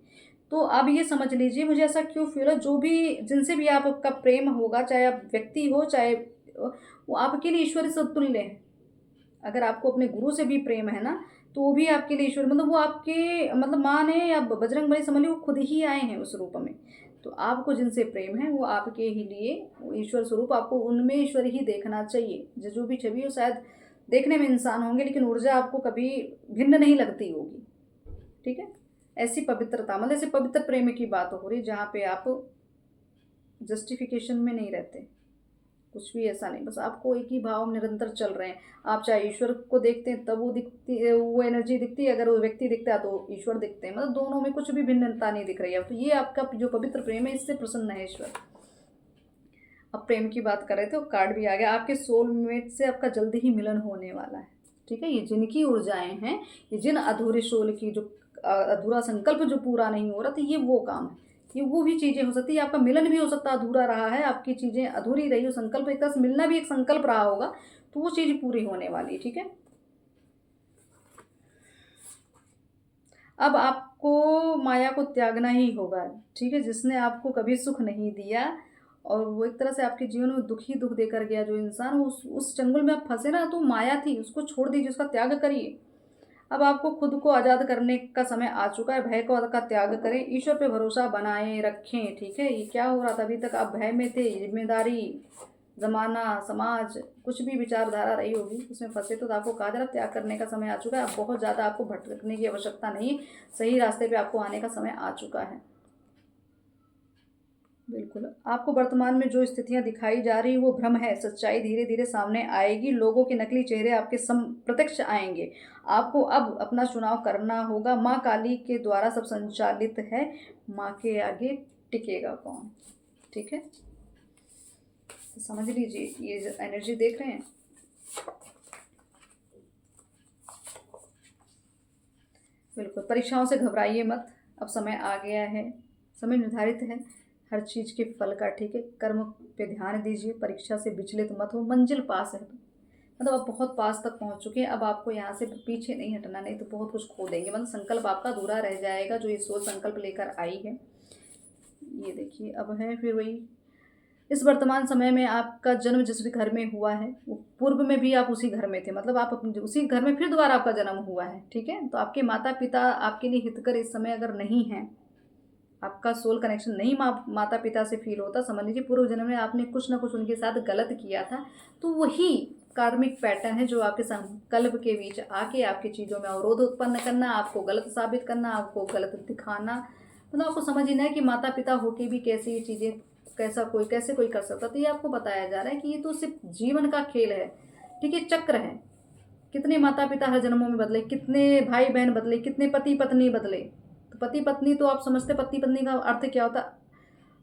तो आप ये समझ लीजिए, मुझे ऐसा क्यों फील है, जो भी जिनसे भी आपका प्रेम होगा, चाहे आप व्यक्ति हो, चाहे वो आपके लिए ईश्वर समतुल्य है। अगर आपको अपने गुरु से भी प्रेम है ना, तो वो भी आपके लिए ईश्वर, मतलब वो आपके, मतलब माँ ने या बजरंगबली समझ लीजिए, वो खुद ही आए हैं उस रूप में। तो आपको जिनसे प्रेम है वो आपके ही लिए वो ईश्वर स्वरूप, आपको उनमें ईश्वर ही देखना चाहिए। जो भी छवि हो, शायद देखने में इंसान होंगे लेकिन ऊर्जा आपको कभी भिन्न नहीं लगती होगी। ठीक है, ऐसी पवित्रता, मतलब ऐसे पवित्र प्रेम की बात हो रही जहाँ पे आप जस्टिफिकेशन में नहीं रहते, कुछ भी ऐसा नहीं, बस आपको एक ही भाव निरंतर चल रहे हैं। आप चाहे ईश्वर को देखते हैं तब वो दिखती है, वो एनर्जी दिखती है, अगर वो व्यक्ति दिखता है तो ईश्वर दिखते हैं, मतलब दोनों में कुछ भी भिन्नता नहीं दिख रही है। तो ये आपका जो पवित्र प्रेम है, इससे प्रसन्न है ईश्वर। अब प्रेम की बात कर रहे थे, वो कार्ड भी आ गया, आपके सोलमेट से आपका जल्दी ही मिलन होने वाला है। ठीक है, ये जिनकी ऊर्जाएं हैं, ये जिन अधूरे सोल की, जो अधूरा संकल्प जो पूरा नहीं हो रहा, तो ये वो काम है, ये वो भी चीज़ें हो सकती है। आपका मिलन भी हो सकता है अधूरा रहा है, आपकी चीज़ें अधूरी रही हो, संकल्प एक तरह से मिलना भी एक संकल्प रहा होगा, तो वो चीज़ पूरी होने वाली है। ठीक है, अब आपको माया को त्यागना ही होगा। ठीक है, जिसने आपको कभी सुख नहीं दिया और वो एक तरह से आपके जीवन में दुख ही दुख देकर गया, जो इंसान उस चंगुल में आप फंसे ना, तो माया थी, उसको छोड़ दीजिए, उसका त्याग करिए। अब आपको खुद को आज़ाद करने का समय आ चुका है। भय का त्याग करें, ईश्वर पे भरोसा बनाए रखें। ठीक है, ये क्या हो रहा था, अभी तक आप भय में थे, जिम्मेदारी, ज़माना, समाज, कुछ भी विचारधारा रही होगी उसमें फंसे, तो आपको कहा जा रहा त्याग करने का समय आ चुका है। अब बहुत ज़्यादा आपको भटकने की आवश्यकता नहीं, सही रास्ते पे आपको आने का समय आ चुका है। बिल्कुल, आपको वर्तमान में जो स्थितियां दिखाई जा रही वो भ्रम है, सच्चाई धीरे धीरे सामने आएगी, लोगों के नकली चेहरे आपके प्रत्यक्ष आएंगे। आपको अब अपना चुनाव करना होगा, माँ काली के द्वारा सब संचालित है, माँ के आगे टिकेगा कौन। ठीक है, तो समझ लीजिए, ये जो एनर्जी देख रहे हैं, बिल्कुल परीक्षाओं से घबराइए मत, अब समय आ गया है, समय निर्धारित है हर चीज़ के फल का। ठीक है, कर्म पे ध्यान दीजिए, परीक्षा से विचलित मत हो, मंजिल पास है, मतलब आप बहुत पास तक पहुंच चुके हैं। अब आपको यहाँ से पीछे नहीं हटना, नहीं तो बहुत कुछ खो देंगे, मतलब संकल्प आपका अधूरा रह जाएगा जो ये सोच संकल्प लेकर आई है। ये देखिए, अब है फिर वही, इस वर्तमान समय में आपका जन्म जिस भी घर में हुआ है, वो पूर्व में भी आप उसी घर में थे, मतलब आप उसी घर में फिर दोबारा आपका जन्म हुआ है। ठीक है, तो आपके माता पिता आपके लिए हितकर इस समय अगर नहीं हैं, आपका सोल कनेक्शन नहीं माता पिता से फील होता, समझ लीजिए पूर्व जन्म में आपने कुछ ना कुछ उनके साथ गलत किया था। तो वही कार्मिक पैटर्न है जो आपके संकल्प के बीच आके आपकी चीज़ों में अवरोध उत्पन्न करना, आपको गलत साबित करना, आपको गलत दिखाना, मतलब आपको समझना है कि माता पिता होके भी कैसे ये चीज़ें, कैसे कोई कर सकता। तो ये आपको बताया जा रहा है कि ये तो सिर्फ जीवन का खेल है। ठीक है, चक्र है, कितने माता पिता हर जन्मों में बदले, कितने भाई बहन बदले, कितने पति पत्नी बदले। तो पति पत्नी तो आप समझते, पति पत्नी का अर्थ क्या होता,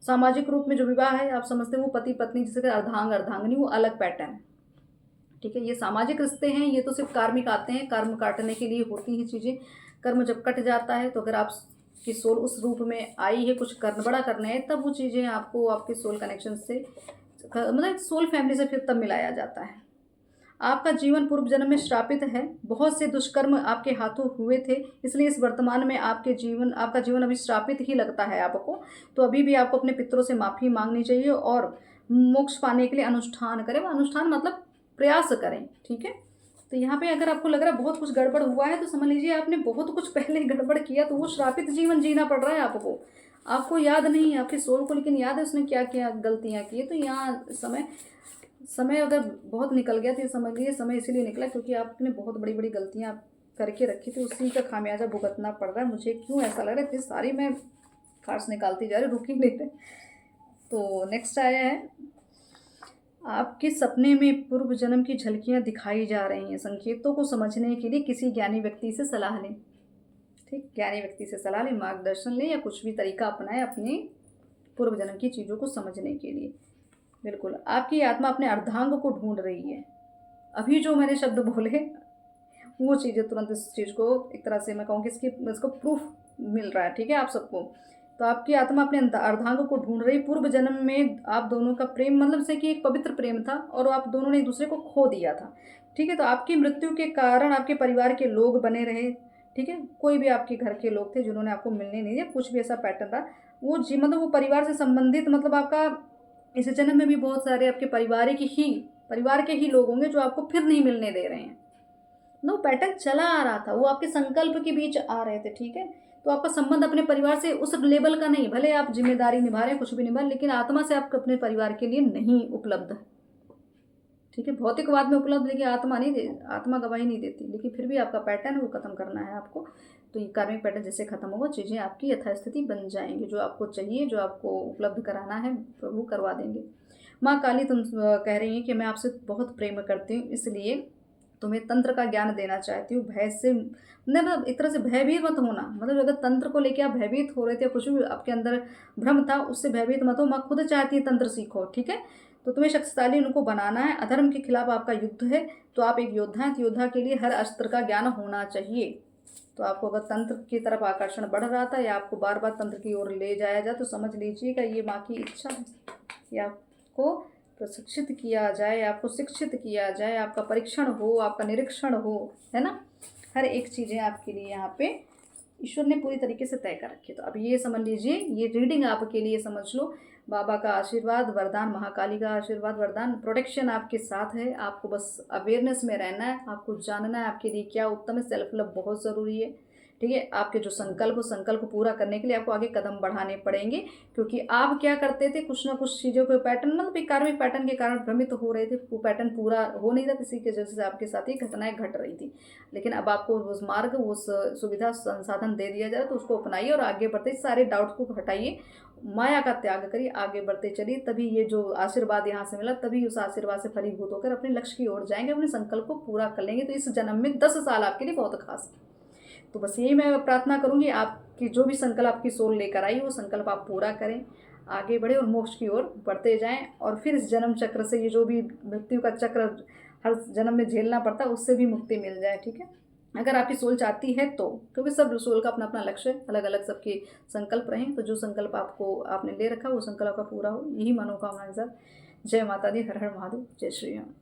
सामाजिक रूप में जो विवाह है आप समझते वो पति पत्नी, जैसे अर्धांग अर्धांगिनी, वो अलग पैटर्न है। ठीक है, ये सामाजिक रिश्ते हैं, ये तो सिर्फ कार्मिक आते हैं, कर्म काटने के लिए होती ही चीज़ें। कर्म जब कट जाता है तो अगर आप की सोल उस रूप में आई है, कुछ करना बड़ा करना है, तब वो चीज़ें आपको आपके सोल कनेक्शन से, मतलब सोल फैमिली से फिर तब मिलाया जाता है। आपका जीवन पूर्व जन्म में श्रापित है, बहुत से दुष्कर्म आपके हाथों हुए थे, इसलिए इस वर्तमान में आपका जीवन अभी श्रापित ही लगता है आपको। तो अभी भी आपको अपने पितरों से माफ़ी मांगनी चाहिए और मोक्ष पाने के लिए अनुष्ठान करें, अनुष्ठान मतलब प्रयास करें। ठीक है, तो यहाँ पे अगर आपको लग रहा है बहुत कुछ गड़बड़ हुआ है, तो समझ लीजिए आपने बहुत कुछ पहले गड़बड़ किया, तो वो श्रापित जीवन जीना पड़ रहा है आपको याद नहीं है, आपके सोल को लेकिन याद है उसने क्या क्या गलतियाँ की है। तो यहाँ समय समय अगर बहुत निकल गया तो ये समझ लीजिए समय इसीलिए निकला क्योंकि आपने बहुत बड़ी बड़ी गलतियाँ करके रखी थी, उसी का खामियाजा भुगतना पड़ रहा है। मुझे क्यों ऐसा लग रहा है, इतनी सारी मैं कार्ड्स निकालती जा रही, रुक ही नहीं रहे। तो नेक्स्ट आया है, आपके सपने में पूर्व जन्म की झलकियाँ दिखाई जा रही हैं। संकेतों को समझने के लिए किसी ज्ञानी व्यक्ति से सलाह लें। ठीक, ज्ञानी व्यक्ति से सलाह लें, मार्गदर्शन लें, या कुछ भी तरीका अपनाएं अपनी पूर्व जन्म की चीज़ों को समझने के लिए। बिल्कुल, आपकी आत्मा अपने अर्धांग को ढूंढ रही है। अभी जो मैंने शब्द बोले वो चीज़ें तुरंत इस चीज़ को एक तरह से मैं कहूँ कि इसको प्रूफ मिल रहा है। ठीक है, आप सबको। तो आपकी आत्मा अपने अर्धांग को ढूंढ रही। पूर्व जन्म में आप दोनों का प्रेम मतलब से कि एक पवित्र प्रेम था और आप दोनों ने एक दूसरे को खो दिया था। ठीक है, तो आपकी मृत्यु के कारण आपके परिवार के लोग बने रहे। ठीक है, कोई भी आपके घर के लोग थे जिन्होंने आपको मिलने नहीं दिया, कुछ भी ऐसा पैटर्न था। वो मतलब वो परिवार से संबंधित, मतलब आपका इस जन्म में भी बहुत सारे आपके परिवार के ही लोग होंगे जो आपको फिर नहीं मिलने दे रहे हैं। नो, पैटर्न चला आ रहा था, वो आपके संकल्प के बीच आ रहे थे। ठीक है, तो आपका संबंध अपने परिवार से उस लेवल का नहीं, भले आप जिम्मेदारी निभा रहे हैं, कुछ भी निभा, लेकिन आत्मा से आपको अपने परिवार के लिए नहीं उपलब्ध है। ठीक है, भौतिकवाद में उपलब्ध, लेकिन आत्मा गवाही नहीं देती। लेकिन फिर भी आपका पैटर्न वो खत्म करना है आपको। तो ये कार्मिक पैटर्न जैसे खत्म होगा, चीज़ें आपकी यथास्थिति बन जाएंगी। जो आपको चाहिए, जो आपको उपलब्ध कराना है, प्रभु करवा देंगे। माँ काली तुम कह रही हैं कि मैं आपसे बहुत प्रेम करती हूँ, इसलिए तुम्हें तंत्र का ज्ञान देना चाहती हूँ। भय से मतलब एक तरह से भयभीत मत होना। मतलब अगर तंत्र को लेकर आप भयभीत हो रहे थे, कुछ भी आपके अंदर भ्रम था, उससे भयभीत मत हो। माँ खुद चाहती है तंत्र सीखो। ठीक है, तो तुम्हें शक्तिशाली उनको बनाना है। अधर्म के खिलाफ आपका युद्ध है, तो आप एक योद्धा हैं। तो योद्धा के लिए हर अस्त्र का ज्ञान होना चाहिए। तो आपको अगर तंत्र की तरफ आकर्षण बढ़ रहा था या आपको बार बार तंत्र की ओर ले जाया जाए, तो समझ लीजिएगा ये माँ की इच्छा है कि आपको प्रशिक्षित किया जाए, आपको शिक्षित किया जाए, आपका परीक्षण हो, आपका निरीक्षण हो, है ना। हर एक चीज़ें आपके लिए यहाँ पे ईश्वर ने पूरी तरीके से तय कर रखी है। तो अब ये समझ लीजिए, ये रीडिंग आपके लिए समझ लो, बाबा का आशीर्वाद, वरदान, महाकाली का आशीर्वाद, वरदान, प्रोटेक्शन आपके साथ है। आपको बस अवेयरनेस में रहना है, आपको जानना है आपके लिए क्या उत्तम है। सेल्फ लव बहुत ज़रूरी है। ठीक है, आपके जो संकल्प पूरा करने के लिए आपको आगे कदम बढ़ाने पड़ेंगे, क्योंकि आप क्या करते थे, कुछ ना कुछ चीज़ों के पैटर्न, मतलब एक कार्मिक पैटर्न के कारण भ्रमित तो हो रहे थे। वो पैटर्न पूरा हो नहीं रहा, इसी की वजह से आपके साथ ही घटनाएं घट रही थी। लेकिन अब आपको उस मार्ग, उस सुविधा, संसाधन दे दिया जाए, तो उसको अपनाइए और आगे बढ़ते, सारे डाउट्स को हटाइए, माया का त्याग करिए, आगे बढ़ते चलिए। तभी ये जो आशीर्वाद यहाँ से मिला, तभी उस आशीर्वाद से फलीभूत होकर अपने लक्ष्य की ओर जाएंगे, अपने संकल्प को पूरा कर लेंगे। तो इस जन्म में 10 साल आपके लिए बहुत खास है। तो बस यही मैं प्रार्थना करूंगी, आपकी जो भी संकल्प आपकी सोल लेकर आई, वो संकल्प आप पूरा करें, आगे बढ़े और मोक्ष की ओर बढ़ते जाएं। और फिर इस जन्म चक्र से, ये जो भी मृत्यु का चक्र हर जन्म में झेलना पड़ता है, उससे भी मुक्ति मिल जाए। ठीक है, अगर आपकी सोल चाहती है तो, क्योंकि सब सोल का अपना अपना लक्ष्य है, अलग अलग सबके संकल्प रहें। तो जो संकल्प आपने ले रखा, वो संकल्प का पूरा हो, यही मनोकामना के साथ। जय माता दी, हर हर महादेव, जय श्री राम।